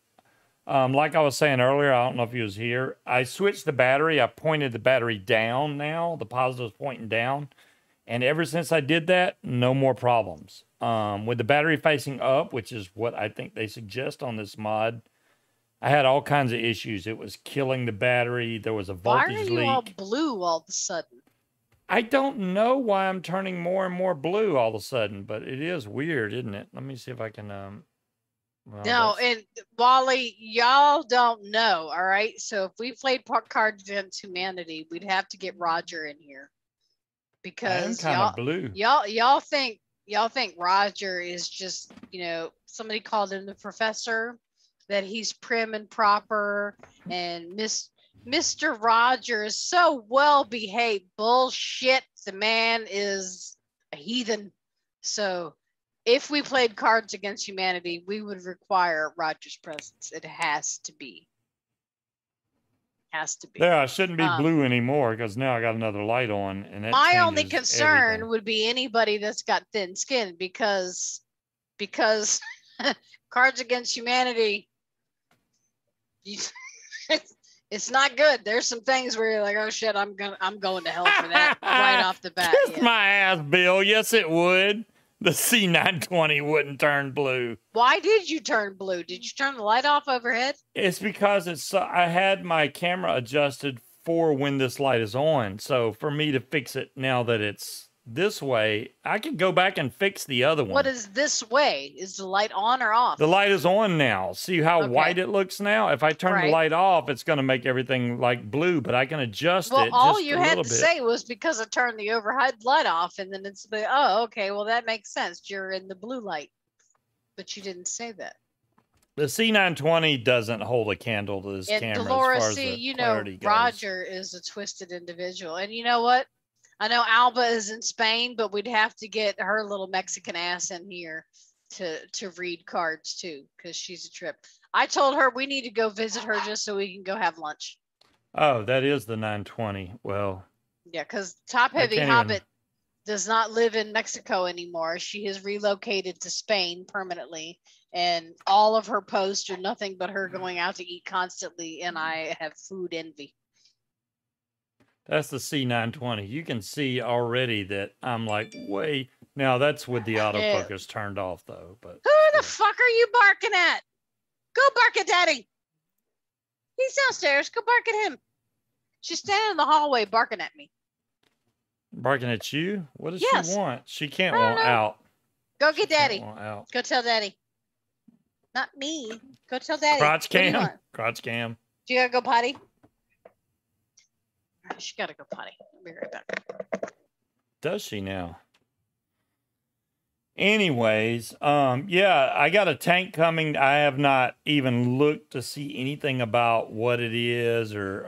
like I was saying earlier, I don't know if he was here. I switched the battery. I pointed the battery down now. The positive's pointing down. And ever since I did that, no more problems. With the battery facing up, which is what I think they suggest on this mod, I had all kinds of issues. It was killing the battery. There was a voltage leak. Why are you all blue all of a sudden? I don't know why I'm turning more and more blue all of a sudden, but it is weird, isn't it? Let me see if I can... Well, no, and Wally, y'all don't know, all right? So if we played Cards Against Humanity, we'd have to get Roger in here, because y'all think Roger is just, you know, somebody called him the professor, that he's prim and proper, and Mr. Roger is so well behaved. Bullshit, the man is a heathen. So if we played Cards Against Humanity, we would require Roger's presence. It has to be. Yeah, I shouldn't be blue anymore, because now I got another light on. And that my only concern would be anybody that's got thin skin, because Cards Against Humanity, It's not good. There's some things where you're like, oh shit, I'm going to hell for that right off the bat. Kiss my ass, Bill. Yes, it would. The C920 wouldn't turn blue. Why did you turn blue? Did you turn the light off overhead? It's because I had my camera adjusted for when this light is on. So for me to fix it now that it's this way, I can go back and fix the other one. What is this way? Is the light on or off? The light is on now. See how white it looks now? If I turn the light off, it's going to make everything like blue, but I can adjust it just a little bit. Well, all you had to say was because I turned the overhead light off, and then it's like, oh, okay, well, that makes sense. You're in the blue light. But you didn't say that. The C920 doesn't hold a candle to this camera. Dolores, as far as see, the clarity goes. Roger is a twisted individual. And you know what? I know Alba is in Spain, but we'd have to get her little Mexican ass in here to read cards too, because she's a trip. I told her we need to go visit her just so we can go have lunch. Oh, that is the 920. Well, yeah, because Top Heavy Hobbit does not live in Mexico anymore. She has relocated to Spain permanently, and all of her posts are nothing but her going out to eat constantly, and I have food envy. That's the C920. You can see already that I'm like way. Now that's with the autofocus turned off though. But who the fuck are you barking at? Go bark at Daddy. He's downstairs. Go bark at him. She's standing in the hallway barking at me. Barking at you? What does she want? She can't want out. Go get Daddy. Go tell Daddy. Not me. Go tell Daddy. Crotch cam. Crotch cam. Do you gotta go potty? She gotta go potty. I'll be right back. Does she now? Anyways, yeah, I got a tank coming. I have not even looked to see anything about what it is, or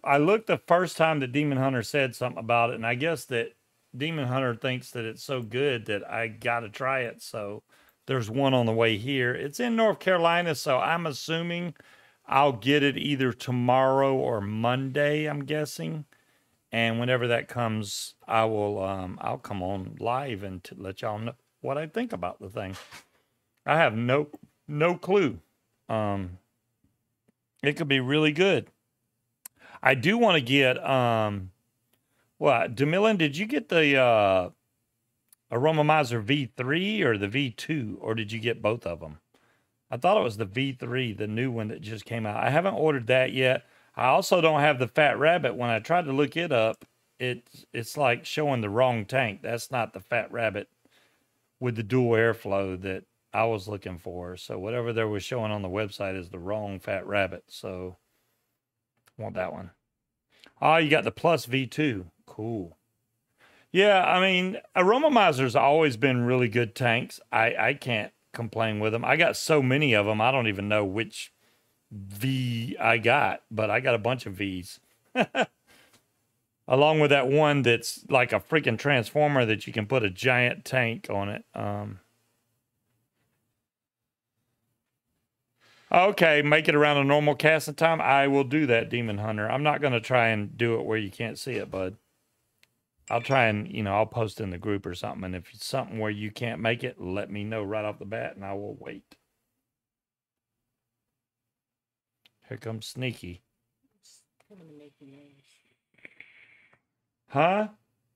I looked the first time that Demon Hunter said something about it, and I guess that Demon Hunter thinks that it's so good that I gotta try it. So there's one on the way here. It's in North Carolina, so I'm assuming I'll get it either tomorrow or Monday, I'm guessing. And whenever that comes, I will I'll come on live and to let y'all know what I think about the thing. I have no clue. It could be really good. I do want to get what, DeMillan, did you get the Aromomizer V3 or the V2, or did you get both of them? I thought it was the V3, the new one that just came out. I haven't ordered that yet. I also don't have the Fat Rabbit. When I tried to look it up, it's like showing the wrong tank. That's not the Fat Rabbit with the dual airflow that I was looking for. So whatever there was showing on the website is the wrong Fat Rabbit. So I want that one. Oh, you got the Plus V2. Cool. Yeah, I mean, Aromomizer's always been really good tanks. I can't complain with them. I got so many of them, I don't even know which V I got, but I got a bunch of Vs. Along with that one that's like a freaking transformer that you can put a giant tank on it. Okay, make it around a normal casting time. I will do that, Demon Hunter. I'm not going to try and do it where you can't see it, bud. I'll try and, I'll post in the group or something. And if it's something where you can't make it, let me know right off the bat and I will wait. Here comes Sneaky. Huh?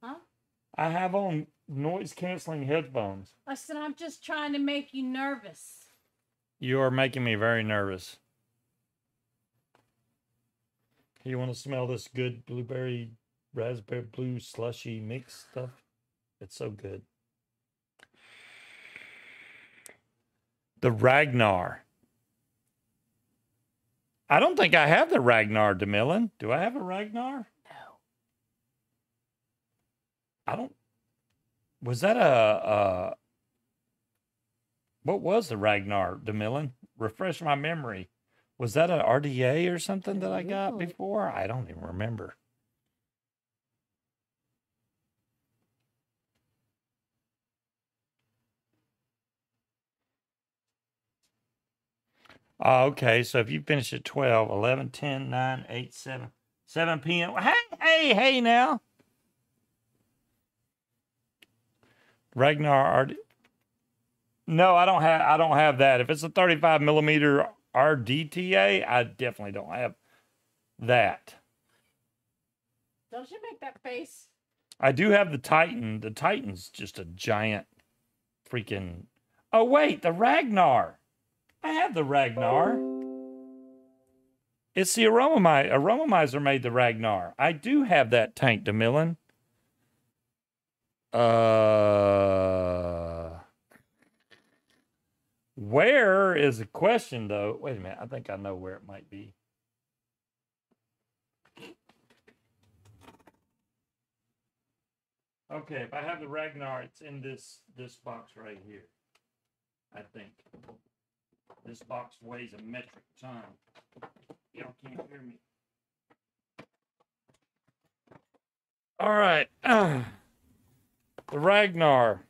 Huh? I have on noise canceling headphones. I said, I'm just trying to make you nervous. You are making me very nervous. You want to smell this good blueberry, raspberry, blue slushy mix stuff? It's so good. The Ragnar. I don't think I have the Ragnar, DeMillan. Do I have a Ragnar? No. I don't. Was that what was the Ragnar, DeMillan? Refresh my memory. Was that an RDA or something that I got before? I don't even remember. Okay, so if you finish at 12, 11, 10, 9, 8, 7, 7 p.m. Hey now. Ragnar No, I don't have that. If it's a 35 millimeter RDTA, I definitely don't have. that. Don't you make that face? I do have the Titan. The Titan's just a giant freaking... Oh, wait, the Ragnar. I have the Ragnar. It's the Aromomizer made the Ragnar. I do have that tank, DeMillan. Where is the question, though? Wait a minute. I think I know where it might be. Okay, if I have the Ragnar, it's in this box right here. I think. This box weighs a metric ton. Y'all can't hear me. All right. The Ragnar.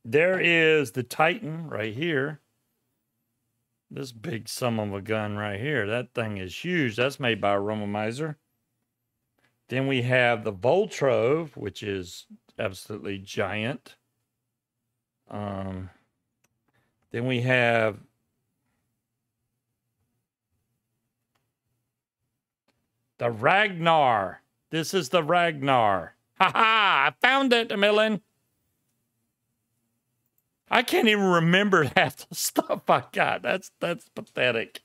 There is the Titan right here. This big son of a gun right here. That thing is huge. That's made by a Aromomizer. Then we have the Voltrove, which is absolutely giant. Then we have the Ragnar. This is the Ragnar. Ha ha! I found it, Millen. I can't even remember half the stuff I got. That's pathetic.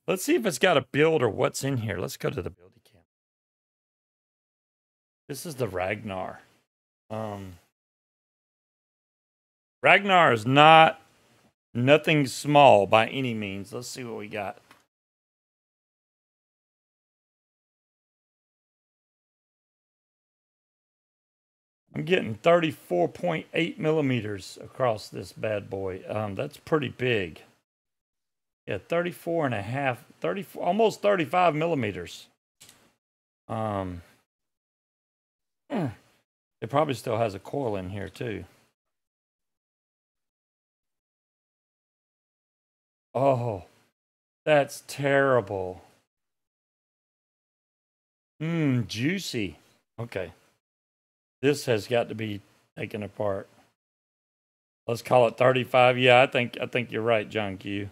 Let's see if it's got a build or what's in here. Let's go to the build camp. This is the Ragnar. Ragnar is nothing small by any means. Let's see what we got. I'm getting 34.8 millimeters across this bad boy. That's pretty big. Yeah, 34 and a half, 34, almost 35 millimeters. It probably still has a coil in here too. Oh, that's terrible. Juicy. Okay. This has got to be taken apart. Let's call it 35. Yeah, I think you're right, John Q.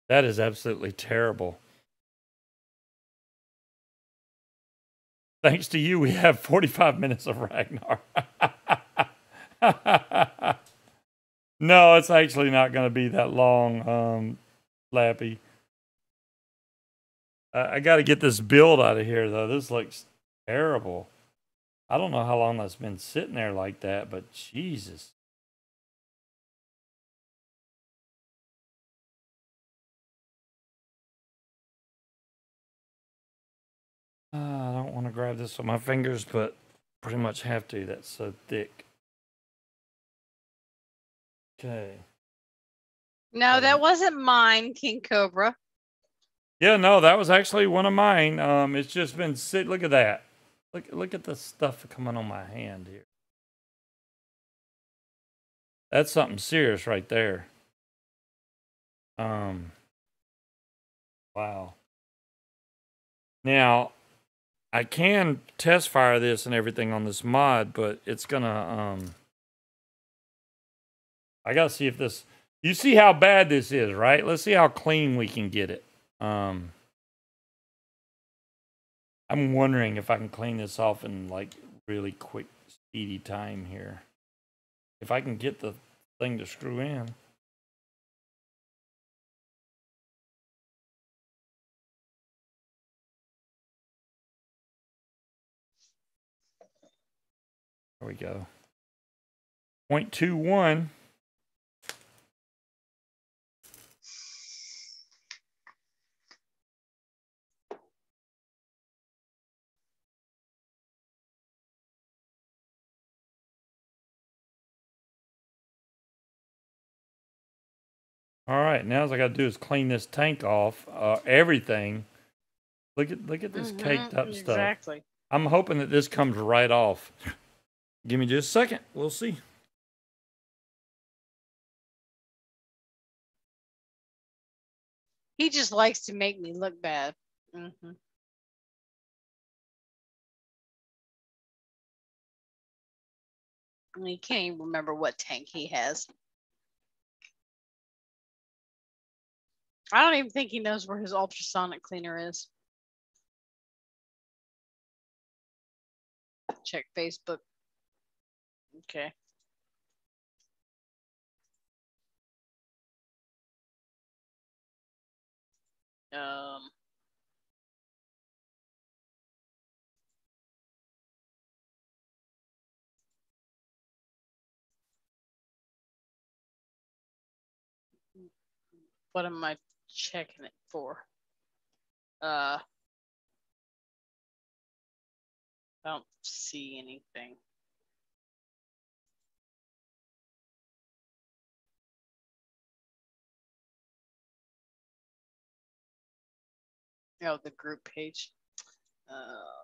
That is absolutely terrible. Thanks to you, we have 45 minutes of Ragnar. No, it's actually not going to be that long, Lappy. I got to get this build out of here, though. This looks terrible. I don't know how long that's been sitting there like that, but Jesus. I don't want to grab this with my fingers, but pretty much have to. That's so thick. Okay. No, that wasn't mine, King Cobra. Yeah, no, that was actually one of mine. It's just been look at that. Look at the stuff coming on my hand here. That's something serious right there. Wow. Now, I can test fire this and everything on this mod, but it's gonna I gotta see if this, you see how bad this is, right? Let's see how clean we can get it. I'm wondering if I can clean this off in like really quick, speedy time here. If I can get the thing to screw in. There we go. 0.21. All right, now all I got to do is clean this tank off, everything. Look at this caked up stuff. Exactly. I'm hoping that this comes right off. Give me just a second. We'll see. He just likes to make me look bad. He can't even remember what tank he has. I don't even think he knows where his ultrasonic cleaner is. Check Facebook. Okay. What am I checking it for? I don't see anything. Oh, the group page. Oh,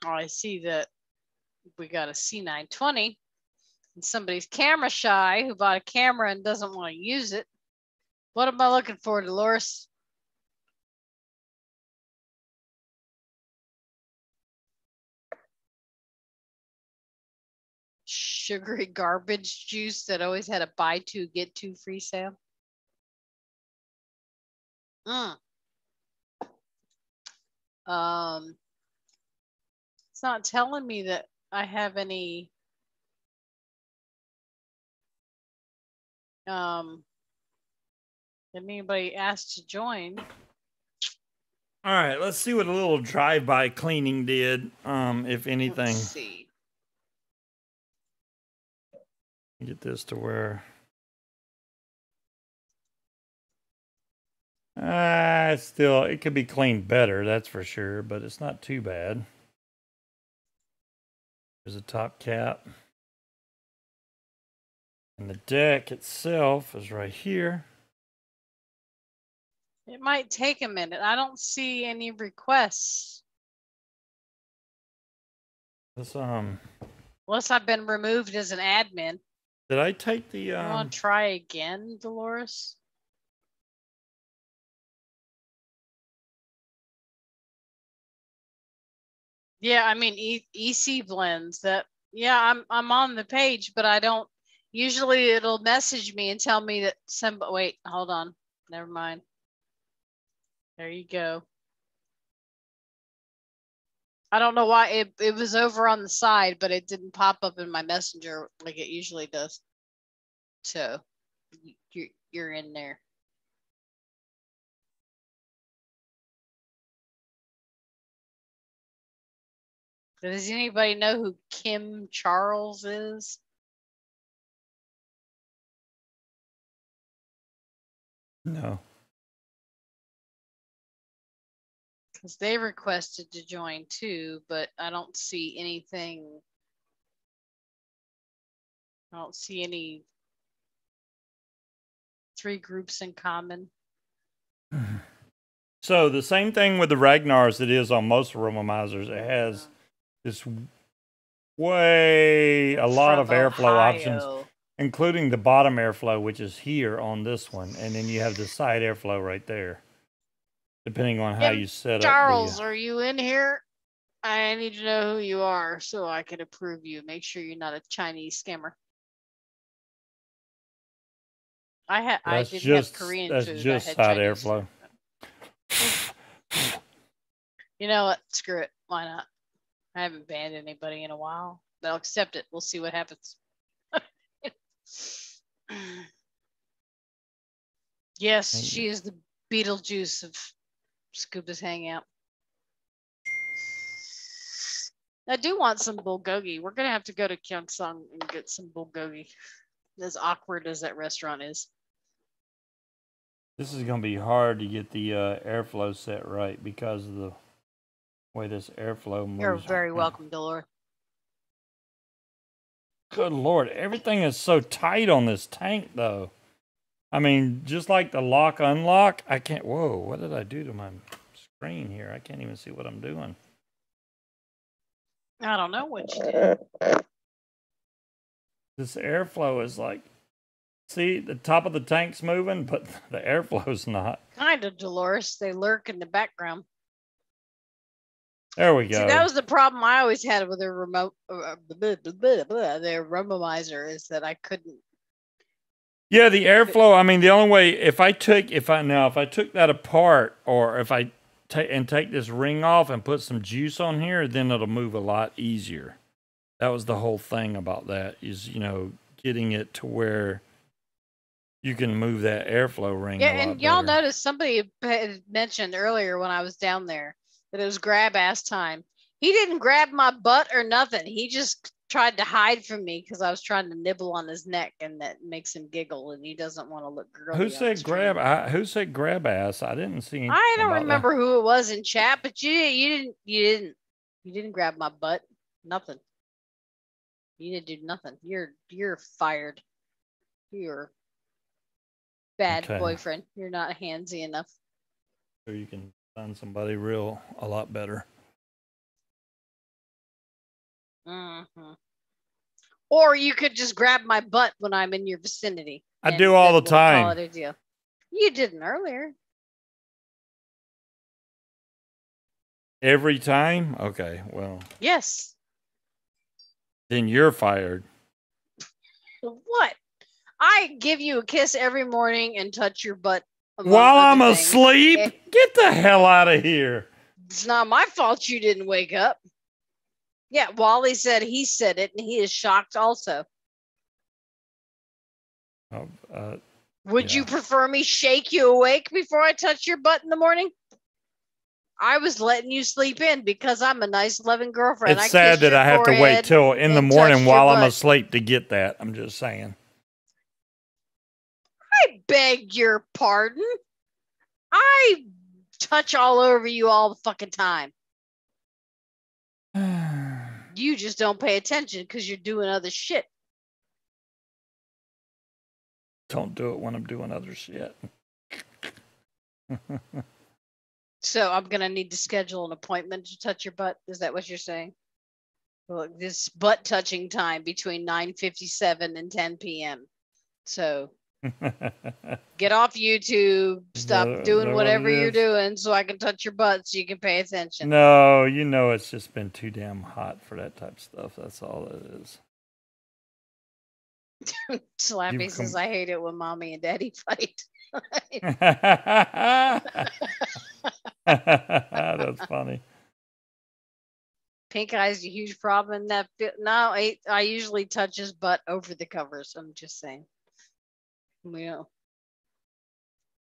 I see that we got a C920 and somebody's camera shy who bought a camera and doesn't want to use it. What am I looking for, Dolores? Sugary garbage juice that always had a buy two, get two free sale. It's not telling me that I have any anybody asked to join. All right, let's see what a little drive-by cleaning did, if anything. Let's see. Get this to where still it could be cleaned better, that's for sure, but it's not too bad. There's a top cap. And the deck itself is right here. It might take a minute. I don't see any requests. This Unless I've been removed as an admin. Did I take the You want to try again, Dolores? Yeah, I mean e-cig blends that. Yeah, I'm on the page, but I don't. Usually it'll message me and tell me that some. Wait, hold on. Never mind. There you go. I don't know why it was over on the side, but it didn't pop up in my messenger like it usually does. So you're in there. Does anybody know who Kim Charles is? No. Because they requested to join too, but I don't see anything. I don't see any 3 groups in common. So the same thing with the Ragnars it is on most Romomizers. It has this a lot of airflow options, including the bottom airflow, which is here on this one, and then you have the side airflow right there. Depending on how you set up. Charles, are you in here? I need to know who you are so I can approve you. Make sure you're not a Chinese scammer. I didn't have Korean food. That's just side airflow. You know what? Screw it. Why not? I haven't banned anybody in a while, but I'll accept it. We'll see what happens. Yes, she is the Beetlejuice of Scuba's Hangout. I do want some bulgogi. We're going to have to go to Gyeongsang and get some bulgogi. As awkward as that restaurant is. This is going to be hard to get the airflow set right because of the way this airflow moves. You're very welcome, Dolores. Good Lord. Everything is so tight on this tank, though. I mean, just like the lock, unlock, I can't. Whoa, what did I do to my screen here? I can't even see what I'm doing. I don't know what you did. This airflow is like See, the top of the tank's moving, but the airflow's not. Kind of, Dolores. They lurk in the background. There we go. See, that was the problem I always had with their remote, their remomizer, is that I couldn't. Yeah, the airflow. I mean, the only way if I took that apart, or if I take this ring off and put some juice on here, then it'll move a lot easier. That was the whole thing about that, is, you know, getting it to where you can move that airflow ring. Yeah, and y'all noticed somebody had mentioned earlier when I was down there that it was grab ass time. He didn't grab my butt or nothing. He just tried to hide from me because I was trying to nibble on his neck, and that makes him giggle, and he doesn't want to look girly. Who said grab? Who said grab ass? I didn't see. I don't remember who it was in chat, but you didn't grab my butt. Nothing. You didn't do nothing. You're fired. You're bad boyfriend. You're not handsy enough. So you can find somebody a lot better. Mm-hmm. Or you could just grab my butt when I'm in your vicinity. I do all the time. Call it a deal. You didn't earlier. Every time? Okay, well. Yes. Then you're fired. What? I give you a kiss every morning and touch your butt while I'm asleep? Get the hell out of here. It's not my fault you didn't wake up. Yeah, Wally said he said it, and he is shocked also. Would you prefer me shake you awake before I touch your butt in the morning? I was letting you sleep in because I'm a nice, loving girlfriend. It's sad that I have to wait till in the morning while I'm asleep to get that. I'm just saying. I beg your pardon. I touch all over you all the fucking time. You just don't pay attention because you're doing other shit. Don't do it when I'm doing other shit. So I'm going to need to schedule an appointment to touch your butt. Is that what you're saying? Look, this butt touching time between 9:57 and 10 p.m. So get off YouTube, stop doing whatever you're doing so I can touch your butt so you can pay attention. No, you know it's just been too damn hot for that type of stuff. That's all it is. Slappy says, I hate it when mommy and daddy fight. That's funny. Pink eye's a huge problem in that. No, I usually touch his butt over the covers. I'm just saying. Well,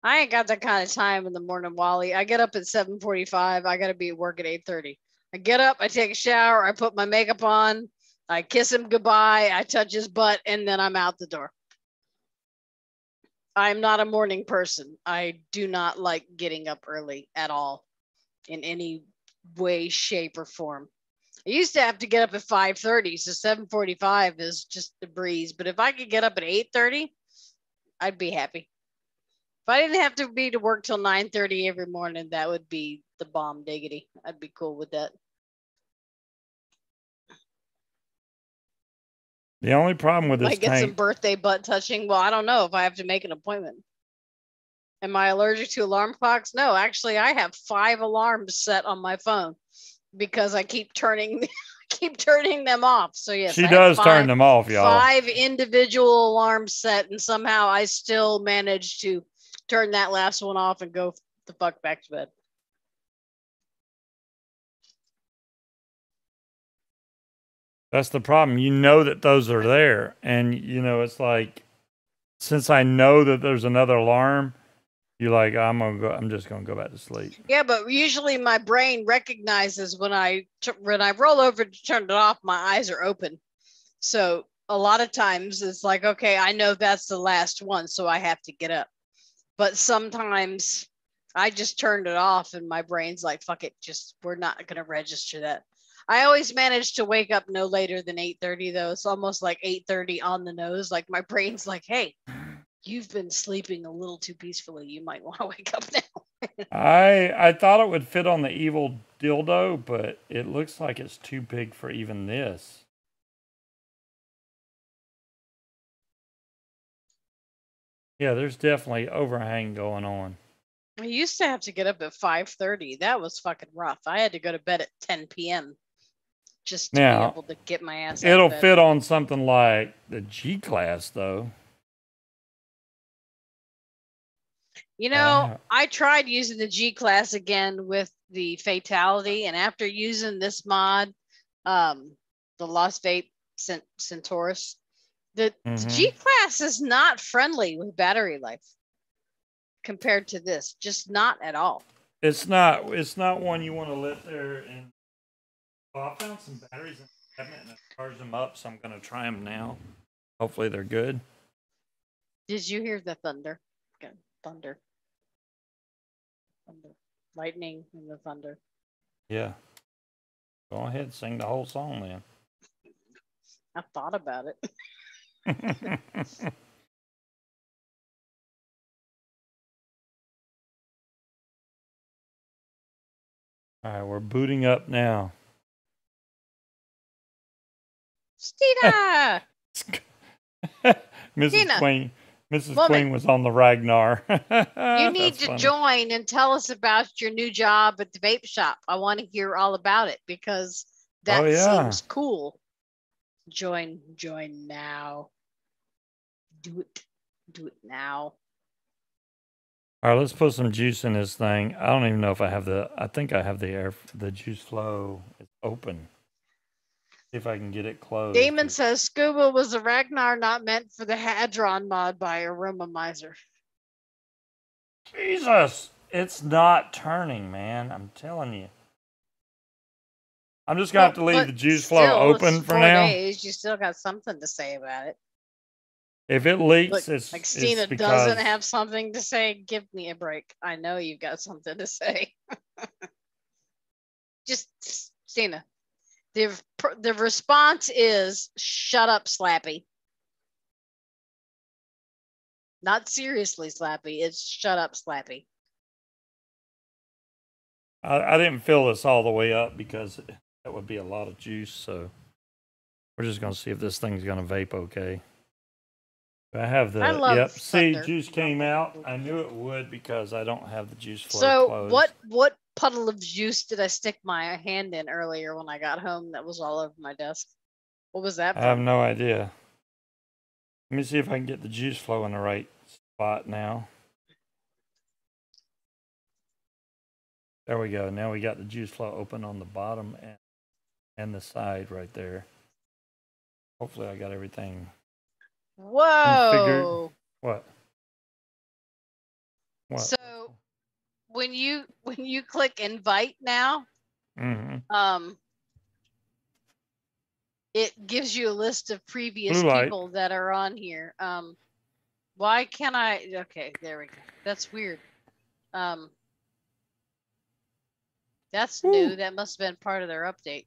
I ain't got that kind of time in the morning, Wally. I get up at 7:45. I got to be at work at 8:30. I get up, I take a shower, I put my makeup on, I kiss him goodbye, I touch his butt, and then I'm out the door. I'm not a morning person. I do not like getting up early at all in any way, shape, or form. I used to have to get up at 5:30, so 7:45 is just a breeze. But if I could get up at 8:30, I'd be happy. If I didn't have to be to work till 9:30 every morning, that would be the bomb diggity. I'd be cool with that. The only problem with this tank... I get some birthday butt touching. Well, I don't know if I have to make an appointment. Am I allergic to alarm clocks? No, actually, I have 5 alarms set on my phone because I keep turning them off. So yes, she does turn them off, y'all. 5 individual alarms set, and somehow I still manage to turn that last one off and go the fuck back to bed. That's the problem. You know that those are there, and you know it's like, since I know that there's another alarm, you're like, I'm just gonna go back to sleep. Yeah, but usually my brain recognizes when I roll over to turn it off, my eyes are open. So a lot of times it's like, okay, I know that's the last one, so I have to get up. But sometimes I just turned it off, and my brain's like, fuck it, we're not gonna register that. I always manage to wake up no later than 8:30, though. It's almost like 8:30 on the nose. Like my brain's like, hey, you've been sleeping a little too peacefully. You might want to wake up now. I thought it would fit on the evil dildo, but it looks like it's too big for even this. Yeah, there's definitely overhang going on. I used to have to get up at 5:30. That was fucking rough. I had to go to bed at 10 p.m. just to be able to get my ass out It'll of bed. fit on something like the G class, though. You know, I tried using the G class again with the fatality, and after using this mod, the Lost Vape Centaurus, the G class is not friendly with battery life compared to this. Just not at all. It's not one you want to let there. And I found some batteries in the cabinet and I charged them up, so I'm going to try them now. Hopefully they're good. Did you hear the thunder? Okay. Thunder. Lightning and the thunder. Yeah. Go ahead, sing the whole song then. I thought about it. All right, we're booting up now. Stina! Mrs. Queen. Mrs. Queen was on the Ragnar. You need to join and tell us about your new job at the vape shop. I want to hear all about it because that seems cool. Join now. Do it now. All right, let's put some juice in this thing. I don't even know if I have I think I have the juice flow. It's open. See if I can get it closed. Damon says Scuba was a Ragnar not meant for the Hadron mod by Aroma Miser. Jesus, it's not turning, man. I'm telling you. I'm just going to have to leave the juice flow open for now. Days, you still got something to say about it. If it leaks, it's like Stina doesn't have something to say. Give me a break. I know you've got something to say. Just Stina. The response is shut up, Slappy. Not seriously, Slappy. It's shut up, Slappy. I didn't fill this all the way up because that would be a lot of juice. So we're just going to see if this thing's going to vape okay. I have the yep. See, juice came out. I knew it would because I don't have the juice flow closed. So what puddle of juice did I stick my hand in earlier when I got home that was all over my desk? What was that from? I have no idea. Let me see if I can get the juice flow in the right spot now. There we go. Now we got the juice flow open on the bottom and the side right there. Hopefully I got everything. Whoa! What? So when you click invite now, it gives you a list of previous people that are on here. Why can't I? Okay, there we go. That's weird. That's new. That must have been part of their update.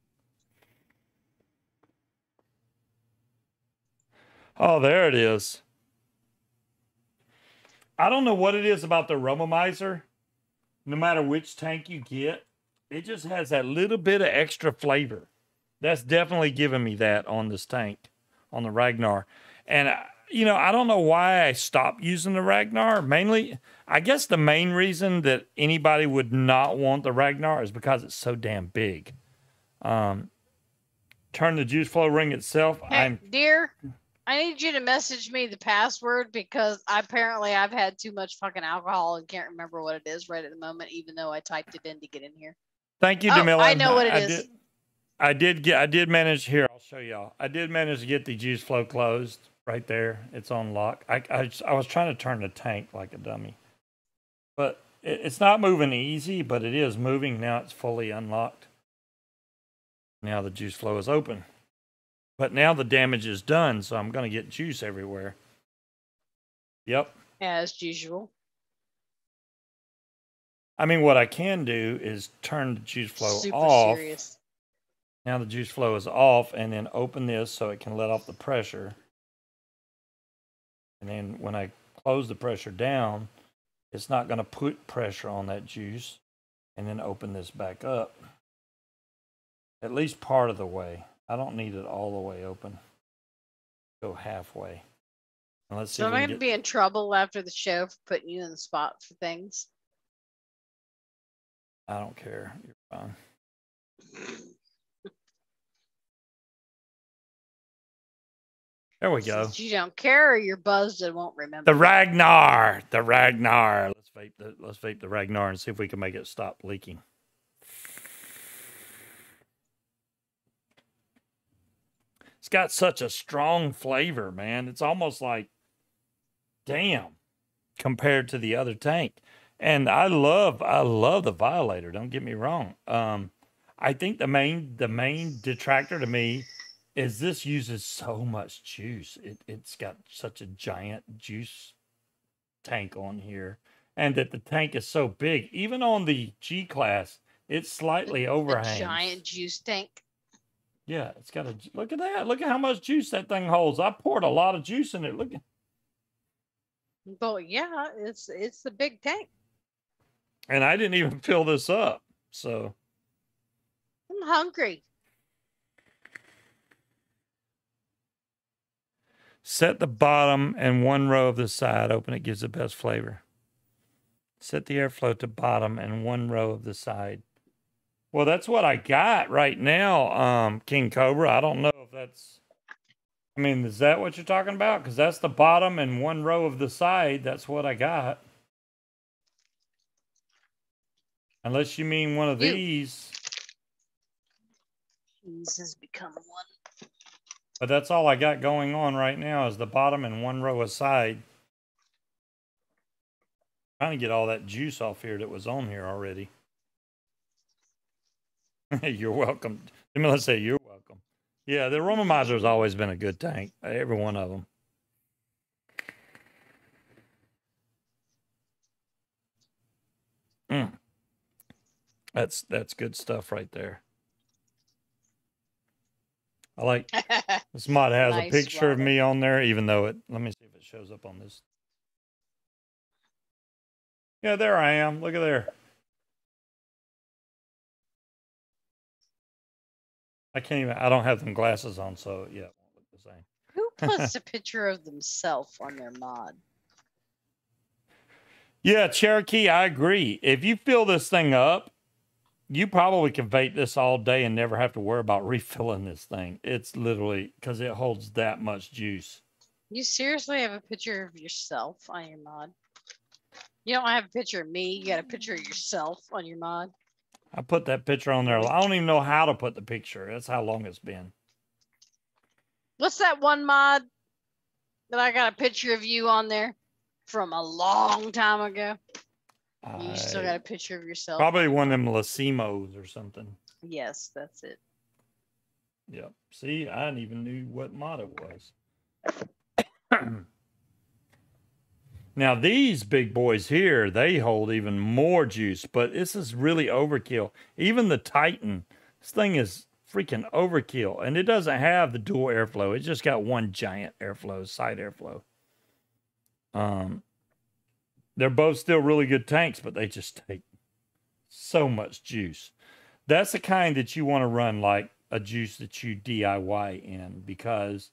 Oh, there it is. I don't know what it is about the Aromomizer. No matter which tank you get, it just has that little bit of extra flavor. That's definitely giving me that on this tank, on the Ragnar. And, you know, I don't know why I stopped using the Ragnar. Mainly, I guess the main reason that anybody would not want the Ragnar is because it's so damn big. Turn the juice flow ring itself. Hey, dear, I need you to message me the password because I've had too much fucking alcohol and can't remember what it is right at the moment, even though I typed it in to get in here. Thank you, Demilla. I know what it is. I did manage here. I'll show y'all. I did manage to get the juice flow closed right there. It's on lock. I was trying to turn the tank like a dummy, but it's not moving easy, but it is moving. Now it's fully unlocked. Now the juice flow is open. But now the damage is done, so I'm going to get juice everywhere. Yep. As usual. I mean, what I can do is turn the juice flow off. Serious. Now the juice flow is off, and then open this so it can let off the pressure. And then when I close the pressure down, it's not going to put pressure on that juice. And then open this back up. At least part of the way. I don't need it all the way open. Go halfway. Let's see. So am I going to be in trouble after the show for putting you in the spot for things? I don't care. You're fine. There we go. Since you don't care, or you're buzzed and won't remember. The Ragnar. The Ragnar. Let's vape the Ragnar and see if we can make it stop leaking. It's got such a strong flavor, man. It's almost like, damn, compared to the other tank. And I love the Violator. Don't get me wrong. I think the main detractor to me is this uses so much juice. It's got such a giant juice tank on here, and that the tank is so big. Even on the G class, it's slightly overhangs. A giant juice tank. Yeah, it's got a look at that. Look at how much juice that thing holds. I poured a lot of juice in it. Look at. Well, yeah, it's the big tank. And I didn't even fill this up, so I'm hungry. Set the bottom and one row of the side open. It gives the best flavor. Set the airflow to bottom and one row of the side. Well, that's what I got right now, King Cobra. I don't know if that's... I mean, is that what you're talking about? Because that's the bottom and one row of the side. That's what I got. Unless you mean one of these. These has become one. But that's all I got going on right now is the bottom and one row aside. Trying to get all that juice off here that was on here already. You're welcome. Let's say you're welcome. Yeah, the Romomizer has always been a good tank. Every one of them. That's good stuff right there. I like this mod has nice a picture water. Of me on there, even though it, let me see if it shows up on this. Yeah, there I am. Look at there. I can't even, I don't have them glasses on, so yeah, it won't look the same. Who puts a picture of themselves on their mod? Yeah, Cherokee, I agree. If you fill this thing up, you probably can vape this all day and never have to worry about refilling this thing. It's literally, because it holds that much juice. You seriously have a picture of yourself on your mod? You don't have a picture of me. You got a picture of yourself on your mod? I put that picture on there. I don't even know how to put the picture. That's how long it's been. What's that one mod that I got a picture of you on there from a long time ago? You still got a picture of yourself? Probably one of them Lacimos or something. Yes, that's it. Yep. See, I didn't even knew what mod it was. Now, these big boys here, they hold even more juice, but this is really overkill. Even the Titan, this thing is freaking overkill, and it doesn't have the dual airflow. It's just got one giant airflow, side airflow. They're both still really good tanks, but they just take so much juice. That's the kind that you want to run like a juice that you DIY in, because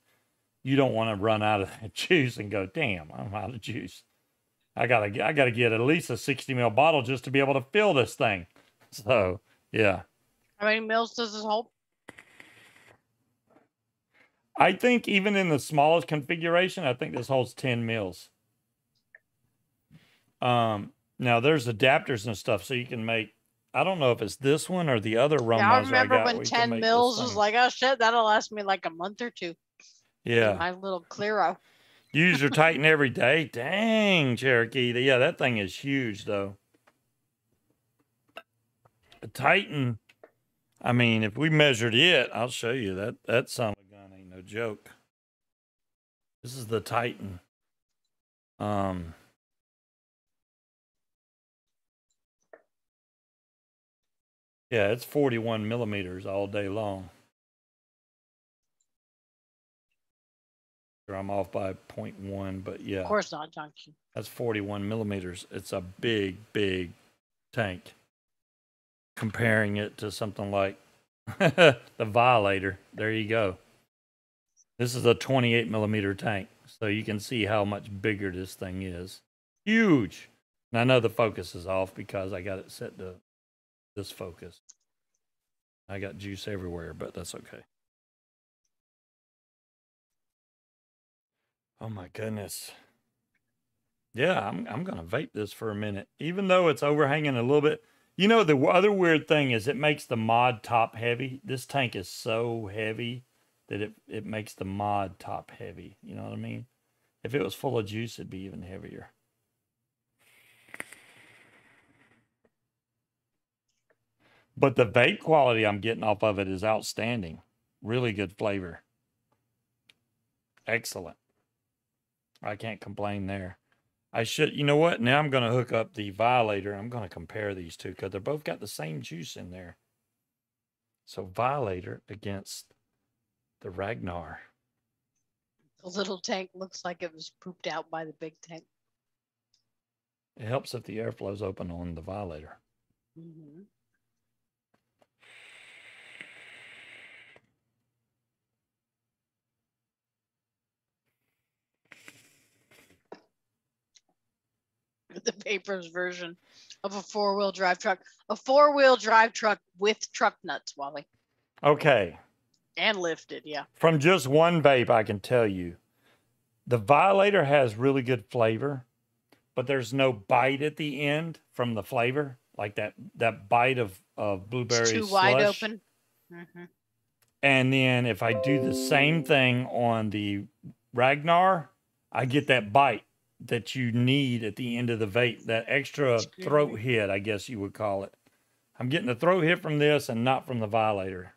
you don't want to run out of that juice and go, damn, I'm out of juice. I gotta get at least a 60 ml bottle just to be able to fill this thing. So, yeah. How many mils does this hold? I think even in the smallest configuration, I think this holds 10 mils. Now there's adapters and stuff, so you can make, I don't know if it's this one or the other rum. Yeah, I remember when 10 mils was like, oh shit, that'll last me like a month or two. Yeah. My little Clearo. Use your Titan every day. Dang, Cherokee. Yeah, that thing is huge, though. The Titan, I mean, if we measured it, I'll show you that son of a gun ain't no joke. This is the Titan. Yeah, it's 41 millimeters all day long. I'm off by 0.1, but yeah. Of course not, Junction. That's 41 millimeters. It's a big, big tank. Comparing it to something like the Violator. There you go. This is a 28 millimeter tank. so you can see how much bigger this thing is. Huge. And I know the focus is off because I got it set to this focus. I got juice everywhere, but that's okay. Oh my goodness. Yeah, I'm gonna vape this for a minute, even though it's overhanging a little bit. You know, the other weird thing is it makes the mod top heavy. This tank is so heavy that it makes the mod top heavy. You know what I mean? If it was full of juice, it'd be even heavier. But the vape quality I'm getting off of it is outstanding. Really good flavor. Excellent. I can't complain there. I should, you know what? Now I'm going to hook up the Violator. I'm going to compare these two because they're both got the same juice in there. So Violator against the Ragnar. The little tank looks like it was pooped out by the big tank. It helps if the airflow's open on the Violator. Mm-hmm. The paper's version of a four-wheel drive truck. A four-wheel drive truck with truck nuts, Wally. Okay. And lifted, yeah. From just one vape, I can tell you, the Violator has really good flavor, but there's no bite at the end from the flavor, like that bite of blueberry it's too slush. wide open. Mm-hmm. And then if I do the same thing on the Ragnar, I get that bite that you need at the end of the vape, that extra throat hit, I guess you would call it. I'm getting the throat hit from this and not from the Violator.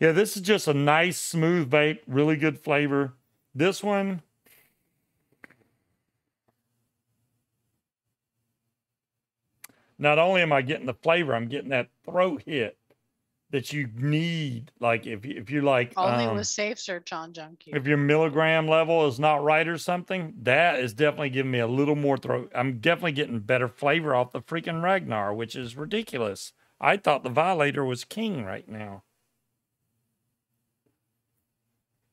Yeah, this is just a nice, smooth vape, really good flavor. This one, not only am I getting the flavor, I'm getting that throat hit that you need. Like if you're like only with safe search on Junkie. If your milligram level is not right or something, that is definitely giving me a little more throat. I'm definitely getting better flavor off the freaking Ragnar, which is ridiculous. I thought the Violator was king right now.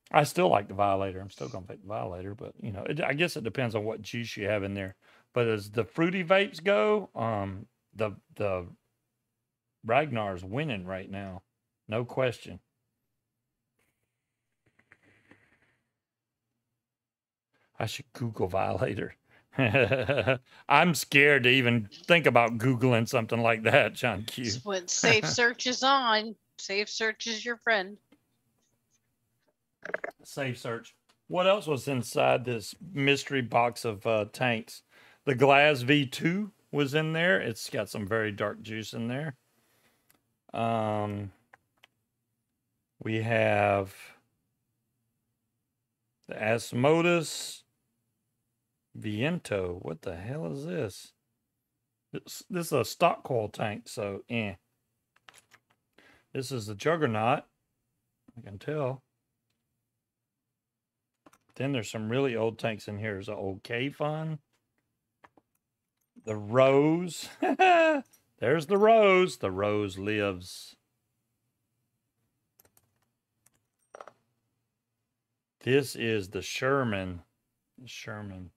I still like the Violator. I'm still gonna pick the Violator, but you know, I guess it depends on what juice you have in there. But as the fruity vapes go, the Ragnar's winning right now, no question. I should Google Violator. I'm scared to even think about Googling something like that, John Q. When safe search is on, safe search is your friend. Safe search. What else was inside this mystery box of tanks? The Glass V2 was in there. It's got some very dark juice in there. We have the Asmodus Viento. What the hell is this? This is a stock coil tank, so This is the Juggernaut. I can tell. Then there's some really old tanks in here. There's an old K-Fun. The Rose. There's the Rose. The Rose lives. This is the Sherman. Sherman.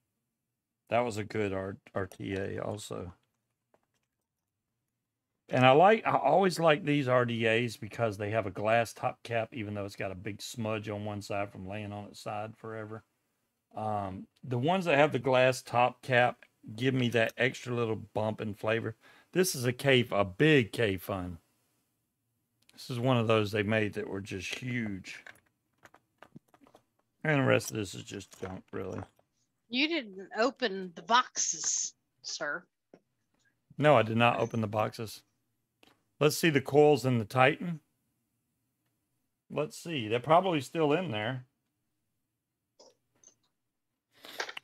That was a good RTA also. And I always like these RDAs because they have a glass top cap, even though it's got a big smudge on one side from laying on its side forever. The ones that have the glass top cap give me that extra little bump in flavor. This is a big K-Fun. This is one of those they made that were just huge. And the rest of this is just junk, really. You didn't open the boxes, sir. No, I did not open the boxes. Let's see the coils in the Titan. Let's see. They're probably still in there.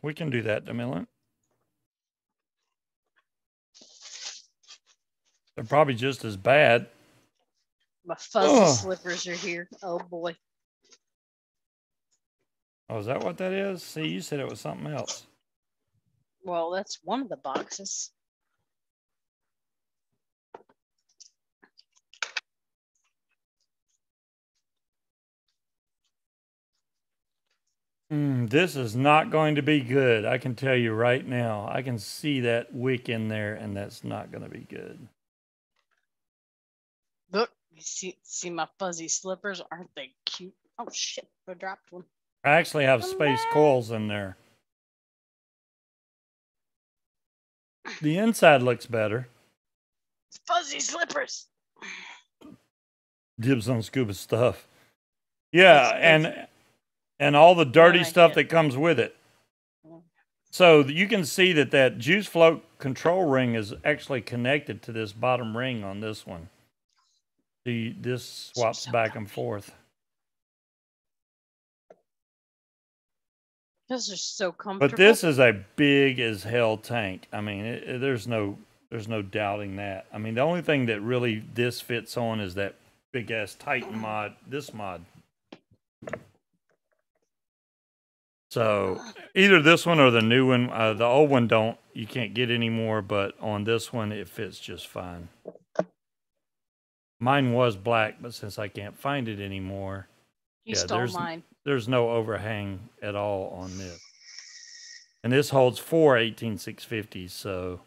We can do that in a minute. They're probably just as bad. My fuzzy slippers are here. Oh, boy. Oh, is that what that is? See, you said it was something else. Well, that's one of the boxes. This is not going to be good. I can tell you right now. I can see that wick in there, and that's not going to be good. Look, you see my fuzzy slippers? Aren't they cute? Oh shit, I dropped one. I actually have space coils in there. The inside looks better. Fuzzy slippers. Dibs on Scuba stuff. Yeah, and all the dirty stuff that comes with it. So you can see that juice float control ring is actually connected to this bottom ring on this one. This swaps back and forth. Those are so comfortable. But this is a big as hell tank. I mean, there's no doubting that. I mean, the only thing that really this fits on is that big ass Titan mod. This mod. So either this one or the new one. The old one you can't get anymore, but on this one it fits just fine. Mine was black, but since I can't find it anymore, you stole mine. There's no overhang at all on this. And this holds 4 18650s, so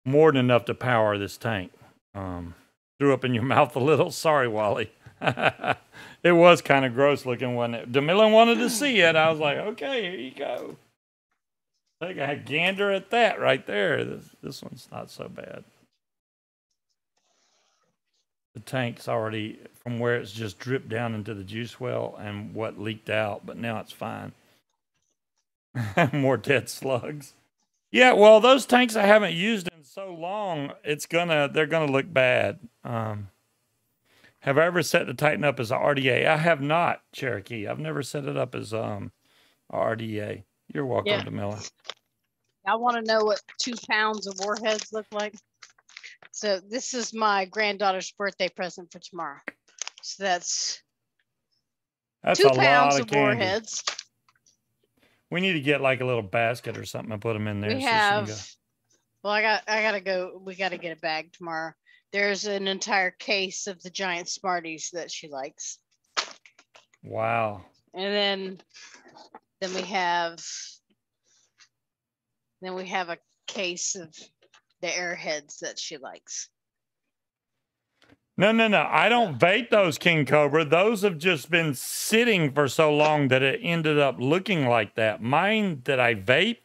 more than enough to power this tank. Threw up in your mouth a little. Sorry, Wally. It was kind of gross looking, wasn't it? DeMillan wanted to see it. I was like, okay, here you go. Take a gander at that right there. This one's not so bad. The tank's already from where it's just dripped down into the juice well and what leaked out, but now it's fine. More dead slugs. Yeah, well, those tanks I haven't used in so long, they're gonna look bad. Have I ever set the Titan up as a RDA? I have not, Cherokee. I've never set it up as RDA. You're welcome, DeMilla. I want to know what 2 pounds of warheads look like. So this is my granddaughter's birthday present for tomorrow. So that's 2 pounds of warheads. We need to get like a little basket or something and put them in there. We have. Well, I gotta go. We gotta get a bag tomorrow. There's an entire case of the giant Smarties that she likes. Wow. And then we have a case of the Airheads that she likes. No. I don't vape those, King Cobra. Those have just been sitting for so long that it ended up looking like that. Mine that I vape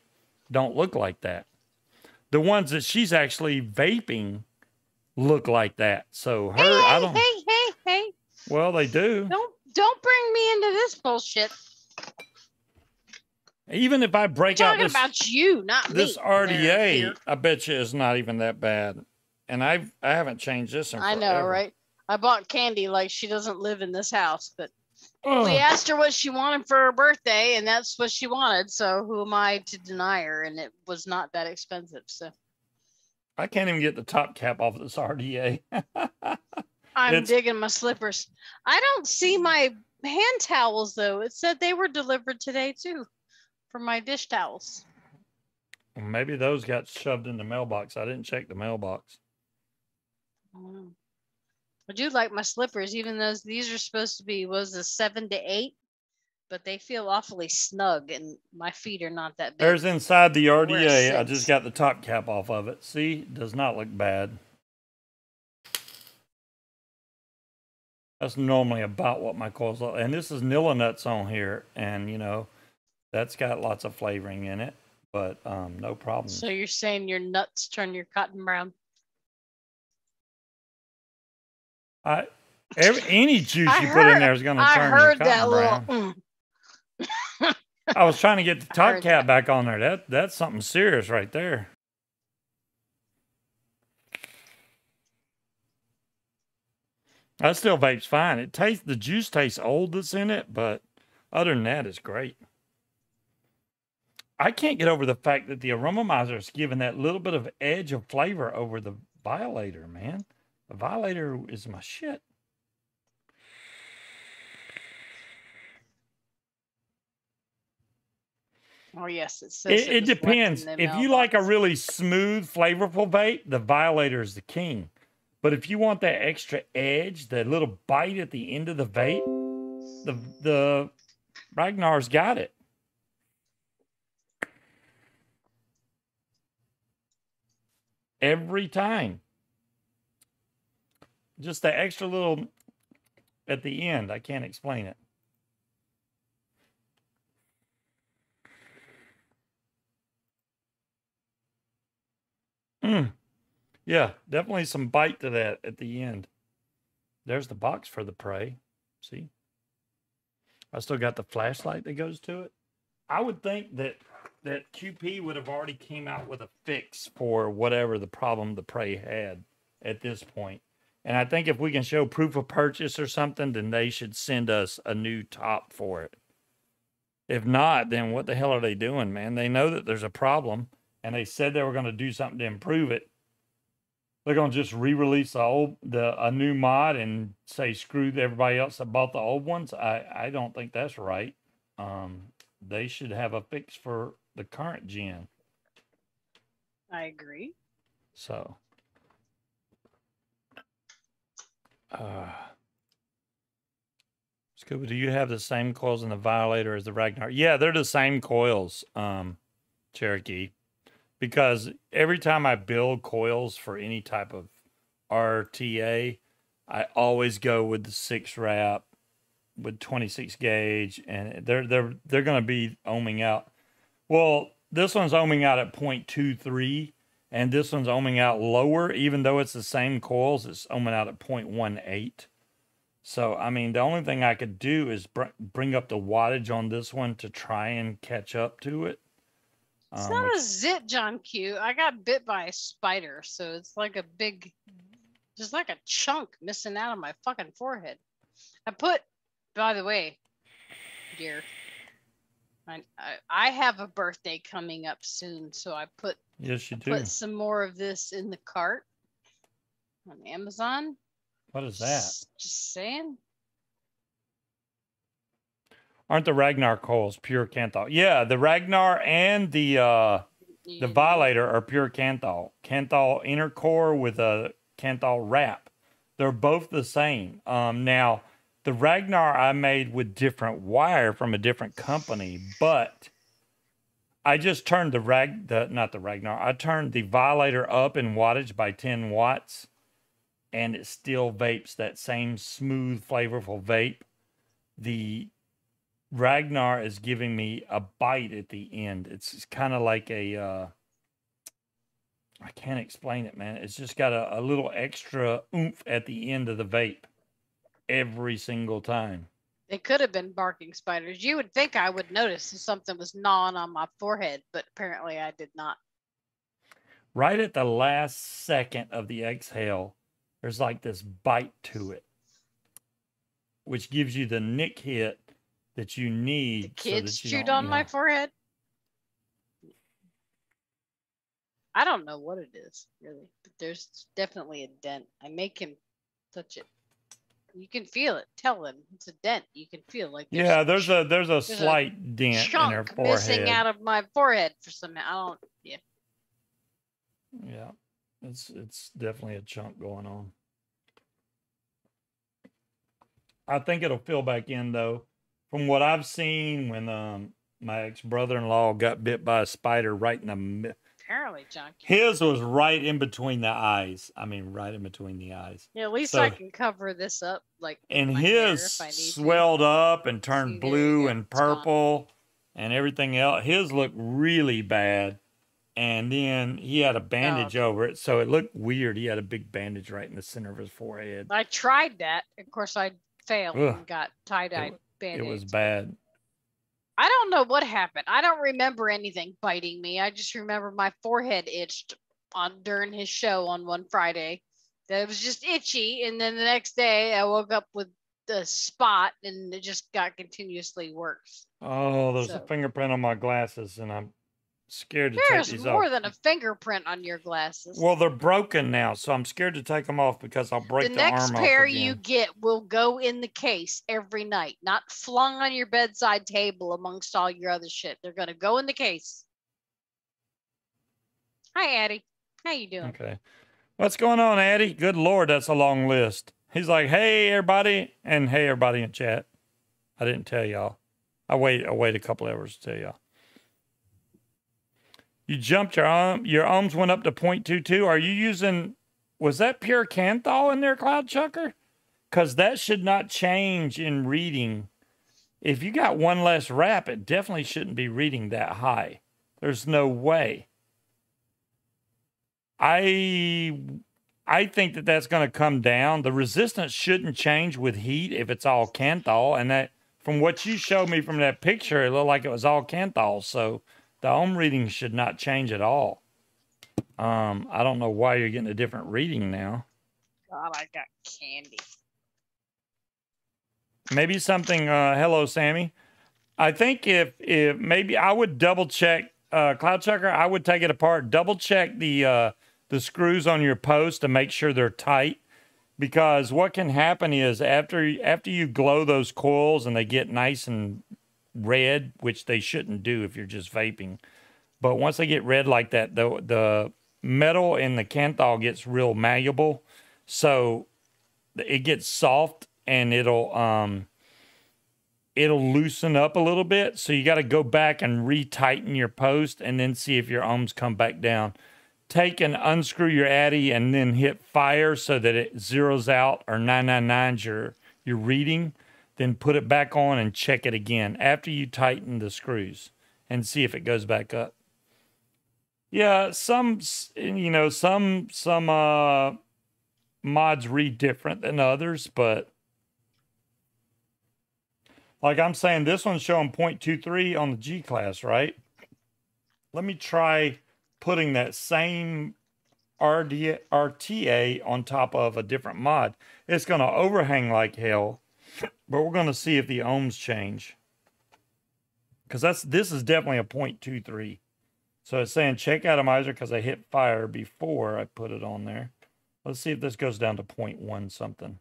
don't look like that. The ones that she's actually vaping look like that. So Hey. Well, they do. Don't bring me into this bullshit. Even if I break out this, talking about you, not me. This RDA, I bet you is not even that bad. And I haven't changed this in forever. I know, right? I bought Candy like she doesn't live in this house, but we asked her what she wanted for her birthday, and that's what she wanted. So who am I to deny her? And it was not that expensive. So I can't even get the top cap off of this RDA. I'm digging my slippers. I don't see my hand towels though. It said they were delivered today too, for my dish towels. Maybe those got shoved in the mailbox. I didn't check the mailbox. I do like my slippers, even though these are supposed to be a 7 to 8, but they feel awfully snug, and my feet are not that big. There's inside the RDA. I just got the top cap off of it. See, it does not look bad. That's normally about what my coils look. And this is Nilla nuts on here, and you know, that's got lots of flavoring in it, but no problem. So you're saying your nuts turn your cotton brown? Any juice you put in there is going to turn your cotton brown. I was trying to get the top cap back on there. That's something serious right there. That still vapes fine. The juice tastes old that's in it, but other than that, it's great. I can't get over the fact that the aromomizer is giving that little bit of edge of flavor over the Violator, man. The Violator is my shit. Oh, yes. It depends. If you like a really smooth, flavorful vape, the Violator is the king. But if you want that extra edge, that little bite at the end of the vape, the Ragnar's got it. every time. Just the extra little at the end. I can't explain it. Yeah, definitely some bite to that at the end. There's the box for the prey. See? I still got the flashlight that goes to it. I would think that QP would have already came out with a fix for whatever the problem the prey had at this point. And I think if we can show proof of purchase or something, then they should send us a new top for it. If not, then what the hell are they doing, man? They know that there's a problem, and they said they were going to do something to improve it. They're going to just re-release a new mod and say screw everybody else that bought the old ones. I don't think that's right. They should have a fix for the current gen. I agree. So, Scuba, do you have the same coils in the Violator as the Ragnar? Yeah, they're the same coils, Cherokee. Because every time I build coils for any type of RTA, I always go with the 6 wrap with 26 gauge, and they're going to be ohming out. Well, this one's ohming out at 0.23, and this one's ohming out lower, even though it's the same coils. It's ohming out at 0.18. So, I mean, the only thing I could do is bring up the wattage on this one to try and catch up to it. It's not a zit, John Q. I got bit by a spider, so it's like a big, just like a chunk missing out of my fucking forehead. By the way, dear, I have a birthday coming up soon, so I put some more of this in the cart on Amazon. What is that? Just saying. Aren't the Ragnar coils pure Kanthal? Yeah, the Ragnar and the Violator are pure Kanthal. Kanthal inner core with a Kanthal wrap. They're both the same. Now, the Ragnar I made with different wire from a different company, but I just turned I turned the Violator up in wattage by 10 watts, and it still vapes that same smooth, flavorful vape. The Ragnar is giving me a bite at the end. It's kind of like I can't explain it, man. It's just got a little extra oomph at the end of the vape every single time. It could have been barking spiders. You would think I would notice if something was gnawing on my forehead, but apparently I did not. Right at the last second of the exhale, there's like this bite to it, which gives you the nick hit that you need. The kids chewed on my forehead. I don't know what it is, really, but there's definitely a dent. I make him touch it. You can feel it. Tell him it's a dent. You can feel like there's a slight dent in her forehead missing out of my forehead for some. Yeah, it's definitely a chunk going on. I think it'll fill back in though. From what I've seen, when my ex-brother-in-law got bit by a spider right in the apparently, John. His was right in between the eyes. I mean, right in between the eyes. Yeah, at least I can cover this up, like. And his swelled up and turned blue and purple and everything else. His looked really bad, and then he had a bandage over it, so it looked weird. He had a big bandage right in the center of his forehead. I tried that. Of course, I failed and got tie-dye bandage. It was bad. I don't know what happened. I don't remember anything biting me. I just remember my forehead itched during his show on one Friday. That was just itchy, and then the next day I woke up with the spot, and it just got continuously worse. Oh, there's a fingerprint on my glasses, and I'm scared to take these off. There's more than a fingerprint on your glasses. Well, they're broken now, so I'm scared to take them off because I'll break the arm off again. The next pair you get will go in the case every night, not flung on your bedside table amongst all your other shit. They're going to go in the case. Hi, Addie. How you doing? Okay. What's going on, Addie? Good Lord, that's a long list. He's like, hey, everybody, and hey, everybody in chat. I didn't tell y'all. I wait a couple hours to tell y'all. You jumped your ohms went up to 0.22. Are you using, was that pure Canthal in there, Cloud Chucker? Because that should not change in reading. If you got one less wrap, it definitely shouldn't be reading that high. There's no way. I think that that's going to come down. The resistance shouldn't change with heat if it's all Canthal. And that, from what you showed me from that picture, it looked like it was all Canthal. So the ohm reading should not change at all. I don't know why you're getting a different reading now. God, I got candy. Maybe something, hello, Sammy. I think if maybe I would double check, Cloud Chucker, I would take it apart, double check the screws on your post to make sure they're tight. Because what can happen is after you glow those coils and they get nice and red, which they shouldn't do if you're just vaping. But once they get red like that, the metal in the Canthal gets real malleable. So it gets soft and it'll loosen up a little bit. So you got to go back and retighten your post and then see if your ohms come back down. Take and unscrew your Addy and then hit fire so that it zeroes out or 999's your reading. Then put it back on and check it again after you tighten the screws and see if it goes back up. Yeah, some mods read different than others, but like I'm saying, this one's showing 0.23 on the G class, right? Let me try putting that same RTA on top of a different mod. It's going to overhang like hell, but we're going to see if the ohms change. Because this is definitely a 0.23. So it's saying check atomizer because I hit fire before I put it on there. Let's see if this goes down to 0.1 something.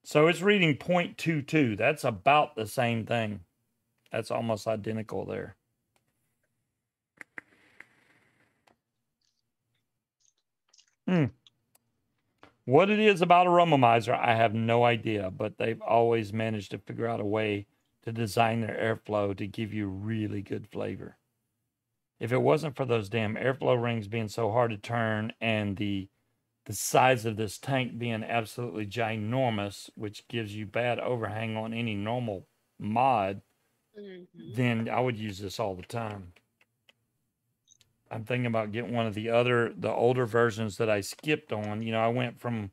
So it's reading 0.22. That's about the same thing. That's almost identical there. What it is about aromomizer, I have no idea, but they've always managed to figure out a way to design their airflow to give you really good flavor. If it wasn't for those damn airflow rings being so hard to turn and the size of this tank being absolutely ginormous, which gives you bad overhang on any normal mod, then I would use this all the time. I'm thinking about getting one of the older versions that I skipped on. You know, I went from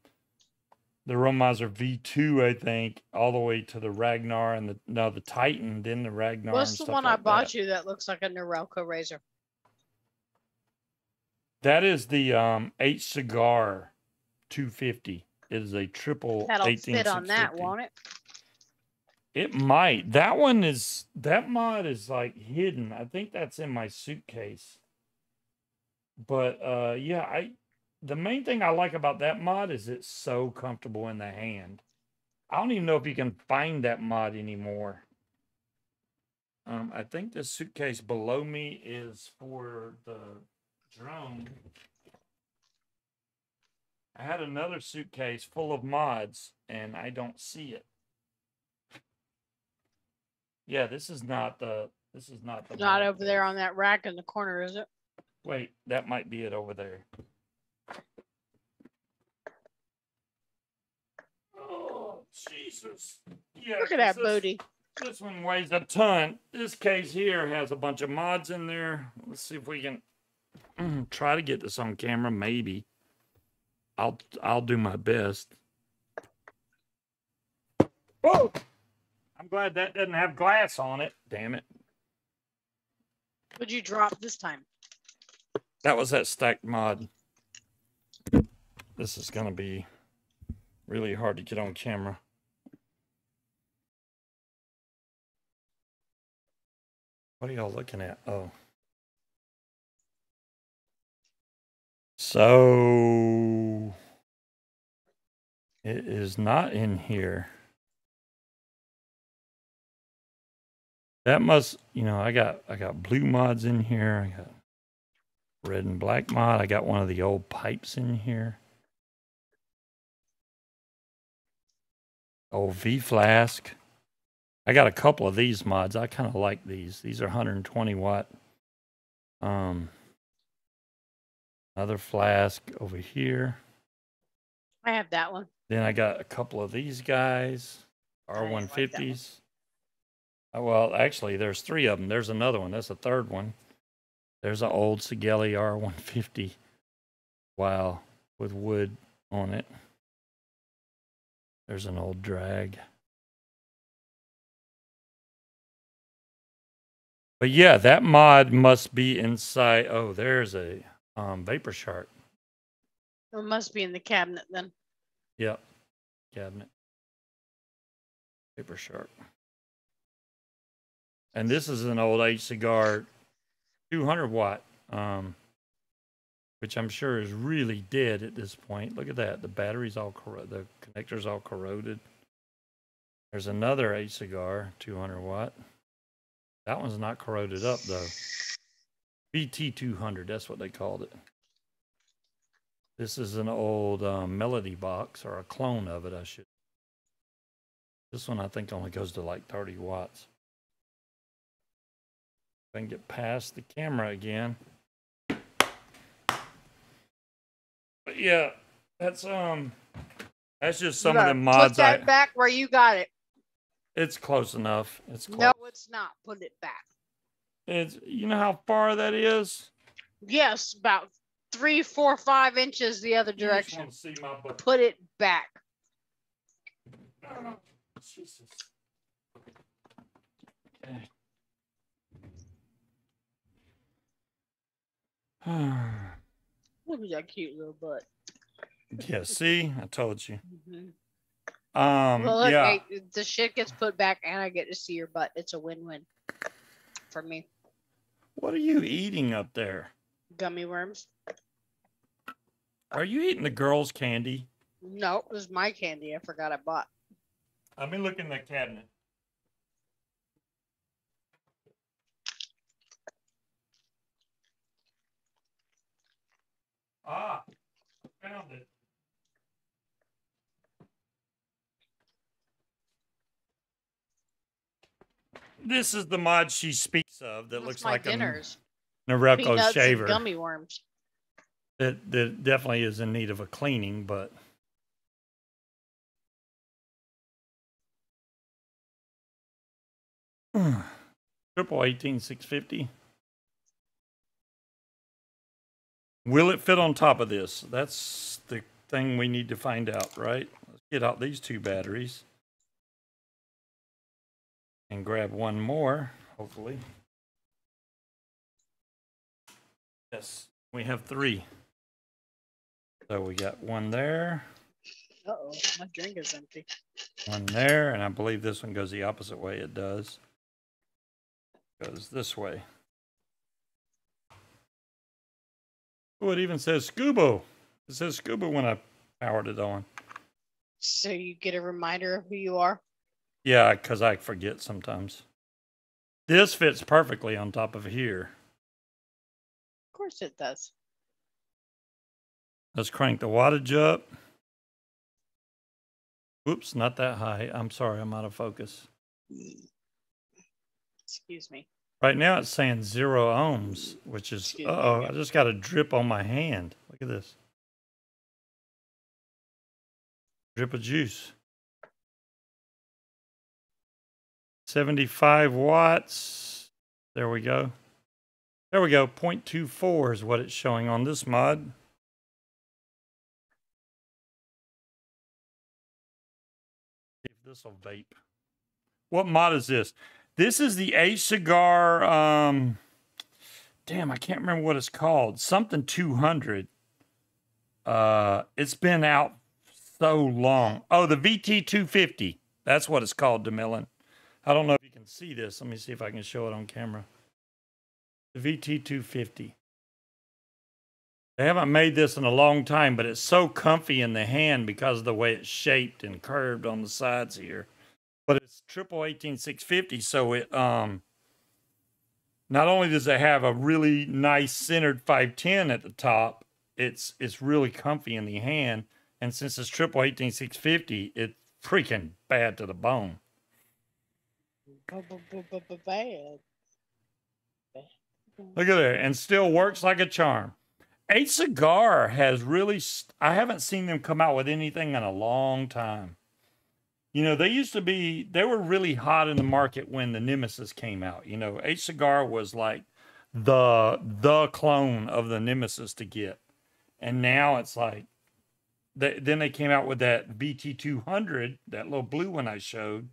the Aromizer V2, I think, all the way to the Ragnar and the Titan, then the Ragnar. What's the one I bought you that looks like a Norelco razor? That is the e-cig 250. It is a triple 18 That'll fit on that, won't it? It might. That mod is like hidden. I think that's in my suitcase. But yeah, the main thing I like about that mod is it's so comfortable in the hand. I don't even know if you can find that mod anymore. I think the suitcase below me is for the drone. I had another suitcase full of mods and I don't see it. Yeah, this is not the Not over there on that rack in the corner, is it? Wait, that might be it over there. Oh, Jesus. Yeah, look at that booty. This one weighs a ton. This case here has a bunch of mods in there. Let's see if we can try to get this on camera. Maybe. I'll do my best. Oh! I'm glad that doesn't have glass on it. Damn it. What'd you drop this time? That was that stacked mod. This is going to be really hard to get on camera. What are y'all looking at? Oh. So it is not in here. That must, you know, I got blue mods in here. I got red and black mod. I got one of the old pipes in here. Old V flask. I got a couple of these mods. I kind of like these. These are 120 watt Another flask over here. I have that one. Then I got a couple of these guys, R150s. Well, actually, there's 3 of them. There's another one. That's a third one. There's an old Sigelli R150. Wow, with wood on it. There's an old drag. But yeah, that mod must be inside. Oh, there's a vapor shark. It must be in the cabinet then. Yep, cabinet. Vapor shark. And this is an old e-cigar 200 watt, which I'm sure is really dead at this point. Look at that. The battery's all corroded. The connector's all corroded. There's another e-cigar 200 watt. That one's not corroded up though. BT200, that's what they called it. This is an old Melody box, or a clone of it, I should. This one I think only goes to like 30 watts. If I can get past the camera again. But yeah, that's just some of the mods. Put that back where you got it. It's close enough. It's close. No, it's not. Put it back. It's, you know how far that is? Yes, about 3, 4, 5 inches the other direction. I just want to see my butt. Put it back. Jesus. Okay. Look at that cute little butt. Yeah, see? I told you. Well, look, yeah. hey, the shit gets put back and I get to see your butt. It's a win-win for me. What are you eating up there? Gummy worms. Are you eating the girls' candy? No, it was my candy. I forgot I bought. I've been looking in the cabinet. Ah, found it. This is the mod she speaks of that looks like dinners. a Norelco Peanuts shaver. And gummy worms. That definitely is in need of a cleaning, but triple 18650. Will it fit on top of this? That's the thing we need to find out, right? Let's get out these 2 batteries and grab one more, hopefully. Yes, we have 3. So we got one there. Uh-oh, my drink is empty. One there, and I believe this one goes the opposite way. It does. Goes this way. Oh, it even says Scuba. It says Scuba when I powered it on. So you get a reminder of who you are? Yeah, because I forget sometimes. This fits perfectly on top of here. Of course it does. Let's crank the wattage up. Oops, not that high. I'm sorry, I'm out of focus. Excuse me. Right now it's saying 0 ohms, which is, uh-oh, I just got a drip on my hand. Look at this. Drip of juice. 75 watts. There we go. There we go. 0.24 is what it's showing on this mod. See if this will vape. What mod is this? This is the e-cigar, damn, I can't remember what it's called. Something 200. It's been out so long. Oh, the VT250. That's what it's called, DeMillan. I don't know if you can see this. Let me see if I can show it on camera. The VT250. They haven't made this in a long time, but it's so comfy in the hand because of the way it's shaped and curved on the sides here. But it's triple 18650, so it not only does it have a really nice centered 510 at the top, it's really comfy in the hand, and since it's triple 18650, it's freaking bad to the bone. Bad. Look at that. And still works like a charm. e-cig has really, I haven't seen them come out with anything in a long time. You know, they were really hot in the market when the Nemesis came out. You know, e-cig was like the clone of the Nemesis to get. And now it's like, then they came out with that BT200, that little blue one I showed.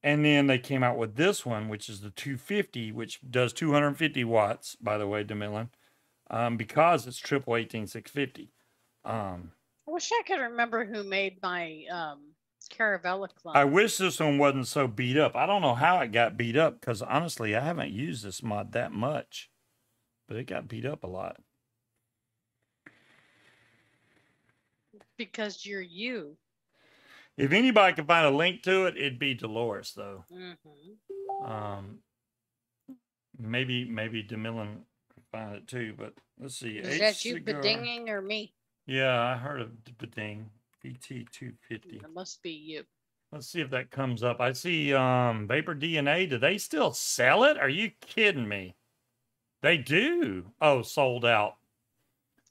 And then they came out with this one, which is the 250, which does 250 watts, by the way, DeMillan, because it's triple 18650. I wish I could remember who made my Caravella clone. I wish this one wasn't so beat up. I don't know how it got beat up, because honestly, I haven't used this mod that much. But it got beat up a lot. Because you're you. If anybody can find a link to it, it'd be Dolores, though. Maybe DeMillan can find it too, but let's see. Is that you bedinging or me? Yeah, I heard of beding. BT250. It must be you. Let's see if that comes up. I see Vapor DNA. Do they still sell it? Are you kidding me? They do. Oh, sold out.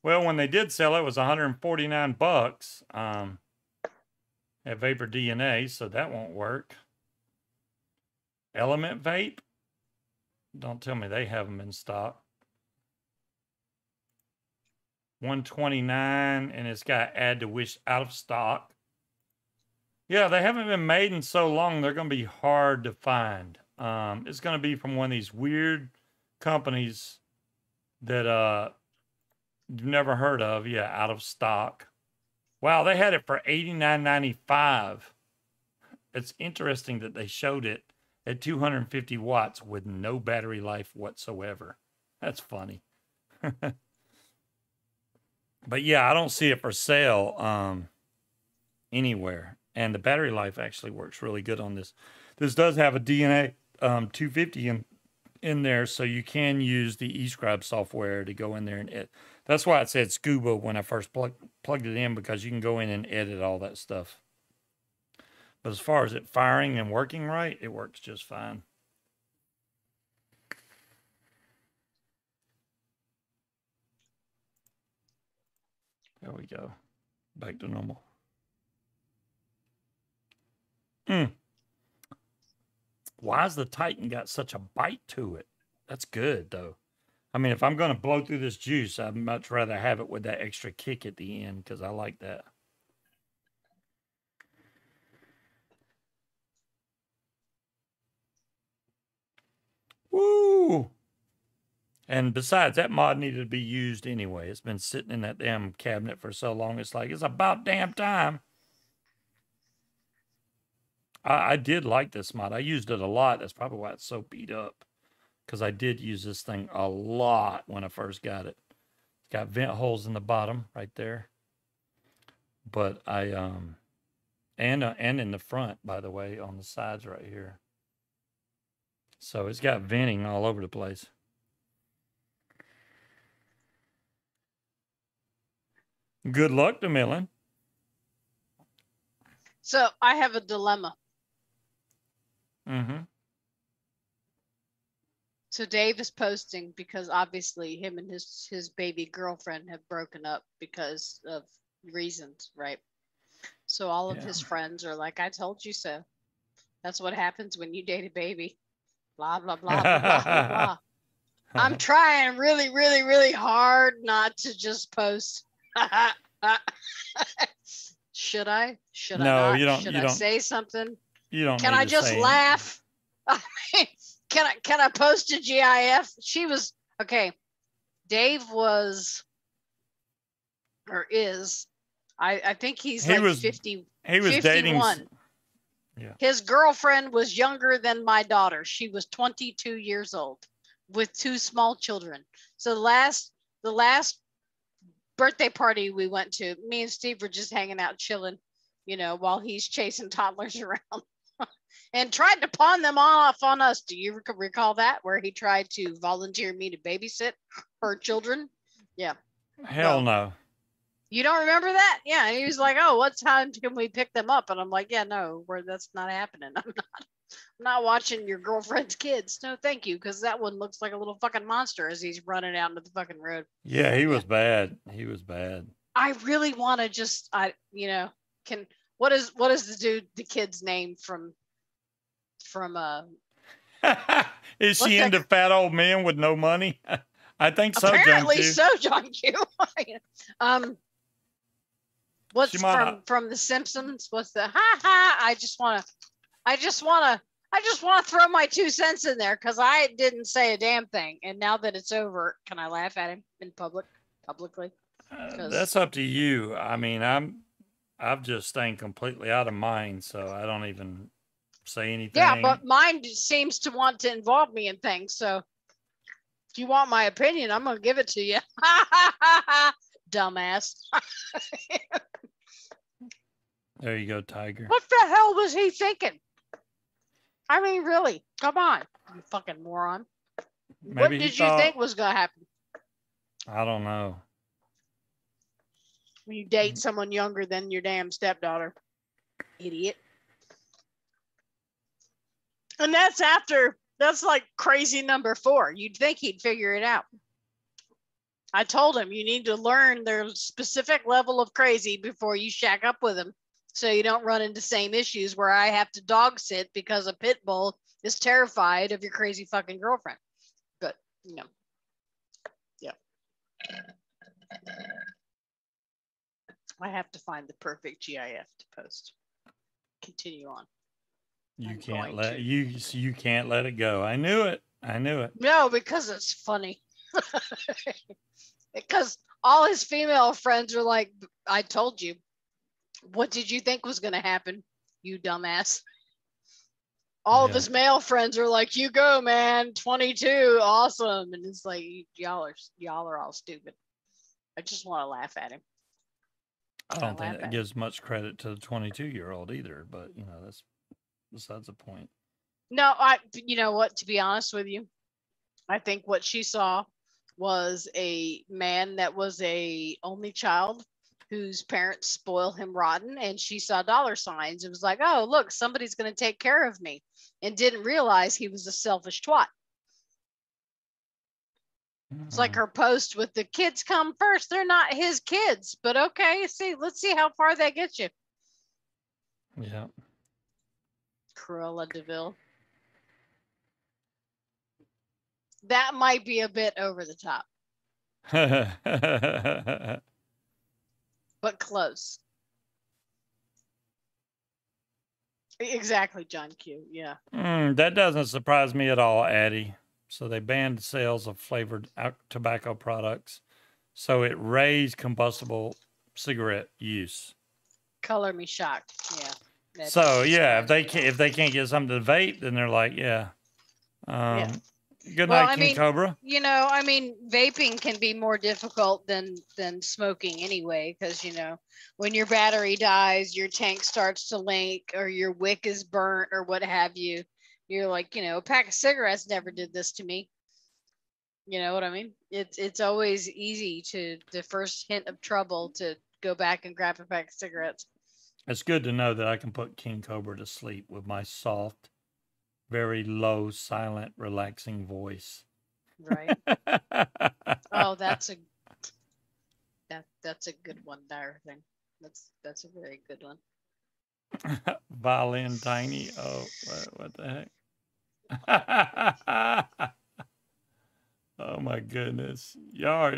Well, when they did sell it, it was 149 bucks. At Vapor DNA, so that won't work. Element Vape? Don't tell me they have them in stock. 129, and it's got add to wish out of stock. Yeah, they haven't been made in so long, they're going to be hard to find. It's going to be from one of these weird companies that you've never heard of. Yeah, out of stock. Wow, they had it for $89.95. It's interesting that they showed it at 250 watts with no battery life whatsoever. That's funny. But yeah, I don't see it for sale anywhere. And the battery life actually works really good on this. This does have a DNA 250 in there, so you can use the eScribe software to go in there and edit. That's why it said Scuba when I first plugged it in, because you can go in and edit all that stuff. But as far as it firing and working right, it works just fine. There we go. Back to normal. Why has the Titan got such a bite to it? That's good, though. I mean, if I'm going to blow through this juice, I'd much rather have it with that extra kick at the end, because I like that. Woo! And besides, that mod needed to be used anyway. It's been sitting in that damn cabinet for so long, it's like, it's about damn time. I did like this mod. I used it a lot. That's probably why it's so beat up. Because I did use this thing a lot when I first got it. It's got vent holes in the bottom right there. But and in the front, by the way, on the sides right here. So it's got venting all over the place. Good luck to Millen. So I have a dilemma. So Dave is posting because obviously him and his baby girlfriend have broken up because of reasons, right? So all of his friends are like, I told you so. That's what happens when you date a baby. Blah, blah, blah, blah, blah, blah, blah. I'm trying really, really, really hard not to just post. Should I? Should I not? You don't. Should you I don't, say something? You don't. Can I just laugh? I mean, can I post a GIF? She was okay. Dave was or is. I think he's like 50. He was 51. dating. Yeah. His girlfriend was younger than my daughter. She was 22 years old with 2 small children. So the last birthday party we went to, me and Steve were just hanging out chilling, you know, while he's chasing toddlers around and tried to pawn them off on us. Do you recall that, where he tried to volunteer me to babysit her children? Yeah. Hell no. You don't remember that? Yeah. And he was like, oh, what time can we pick them up? And I'm like, yeah, no, that's not happening. I'm not. I'm not watching your girlfriend's kids. No, thank you, because that one looks like a little fucking monster as he's running out into the fucking road. Yeah, he was bad. He was bad. I really want to just, what is the dude, the kid's name from Is she into fat old men with no money? I think so. Apparently so, John Q. What's from The Simpsons? What's the ha ha? I just want to throw my 2 cents in there because I didn't say a damn thing, and now that it's over, can I laugh at him in publicly? That's up to you. I mean, I've just staying completely out of mine, so I don't even say anything. Yeah, but mine seems to want to involve me in things. So if you want my opinion, I'm gonna give it to you. Dumbass. There you go, Tiger. What the hell was he thinking? I mean, really? Come on, you fucking moron. Maybe what did you think was gonna happen? I don't know. When you date someone younger than your damn stepdaughter. Idiot. And that's like crazy number 4. You'd think he'd figure it out. I told him you need to learn their specific level of crazy before you shack up with them, so you don't run into same issues where I have to dog sit because a pit bull is terrified of your crazy fucking girlfriend. But, yeah. I have to find the perfect GIF to post. Continue on. You can't let it go. I knew it. No, because it's funny. Because all his female friends are like, I told you. What did you think was going to happen, you dumbass? All of his male friends are like, you go, man. 22, awesome. And it's like, y'all are all stupid. I just want to laugh at him. I don't think that gives much credit to the 22-year-old either, but that's besides the point. No, you know what, to be honest with you, I think what she saw was a man that was a only child whose parents spoil him rotten, and she saw dollar signs. It was like, oh, look, somebody's going to take care of me, and didn't realize he was a selfish twat. It's like her post with the kids come first. They're not his kids, but okay, let's see how far that gets you. Yeah. Cruella de Vil. That might be a bit over the top. But close. Exactly, John Q. Yeah. That doesn't surprise me at all, Addie. So they banned sales of flavored tobacco products. So it raised combustible cigarette use. Color me shocked. Yeah. So yeah, if they can't get something to vape, then they're like, yeah. Good night, King Cobra. Vaping can be more difficult than smoking anyway, because when your battery dies, your tank starts to leak, or your wick is burnt, or what have you. You're like, a pack of cigarettes never did this to me. You know what I mean? It's always easy the first hint of trouble to go back and grab a pack of cigarettes. It's good to know that I can put King Cobra to sleep with my soft, very low, silent, relaxing voice. Right. Oh, that's a good one, Dire thing. That's a very good one. Violin Tiny. Oh, what the heck? Oh my goodness. Y'all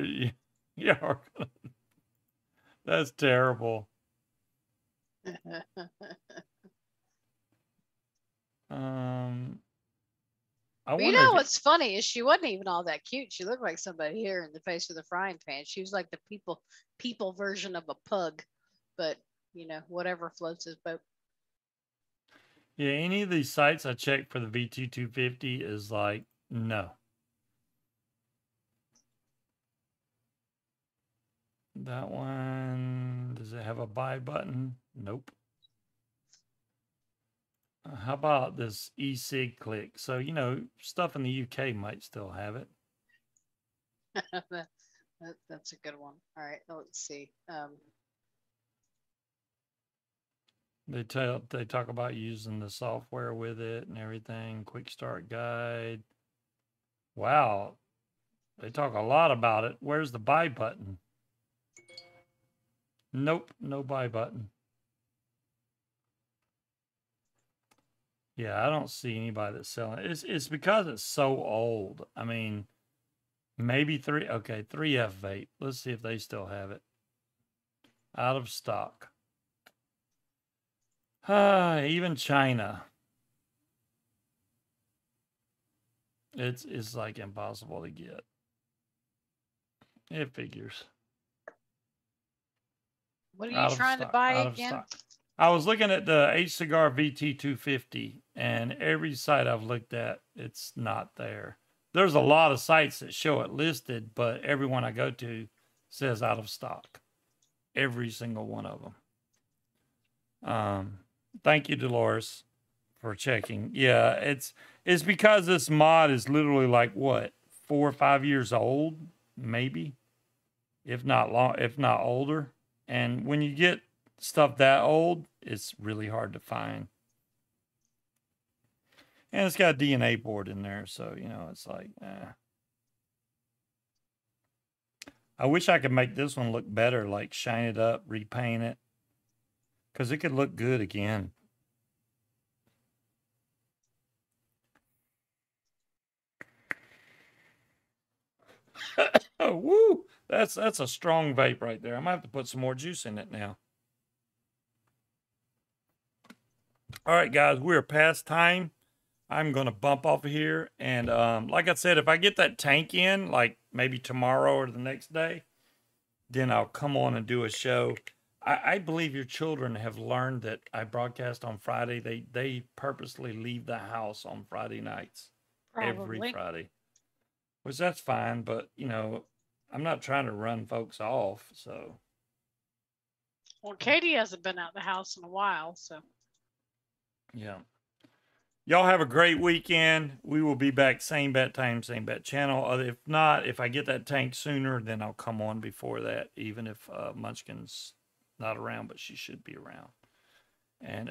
that's terrible. What's funny is she wasn't even all that cute. She looked like somebody here in the face with a frying pan. She was like the people version of a pug, but whatever floats his boat. Yeah, any of these sites I checked for the VT250 is like, no. That one, does it have a buy button? Nope. How about this e-cig click? So, stuff in the UK might still have it. That's a good one. All right, let's see. They talk about using the software with it and everything. Quick start guide. Wow. They talk a lot about it. Where's the buy button? Nope, no buy button. Yeah, I don't see anybody that's selling it. It's because it's so old. I mean, maybe 3F vape. Let's see if they still have it. Out of stock. Even China. It's like impossible to get. It figures. What are you trying to buy again? I was looking at the e-cigar VT250, and every site I've looked at, it's not there. There's a lot of sites that show it listed, but everyone I go to says out of stock. Every single one of them. Thank you, Dolores, for checking. Yeah, it's because this mod is literally like what, 4 or 5 years old, maybe, if not older. And when you get stuff that old, it's really hard to find. And it's got a DNA board in there, so it's like, I wish I could make this one look better, like shine it up, repaint it, because it could look good again. Oh, woo! That's a strong vape right there. I'm gonna have to put some more juice in it now. All right, guys, we're past time. I'm gonna bump off of here, and like I said, if I get that tank in, like maybe tomorrow or the next day, then I'll come on and do a show. I believe your children have learned that I broadcast on Friday. They purposely leave the house on Friday nights. Probably. Every Friday. Which that's fine, but I'm not trying to run folks off, so. Well, Katie hasn't been out the house in a while, so. Yeah. Y'all have a great weekend. We will be back same bat time, same bat channel. If not, if I get that tank sooner, then I'll come on before that, even if Munchkin's not around, but she should be around. And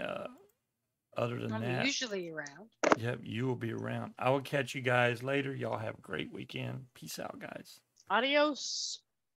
other than that, I'm usually around. Yep, you will be around. I will catch you guys later. Y'all have a great weekend. Peace out, guys. Adios.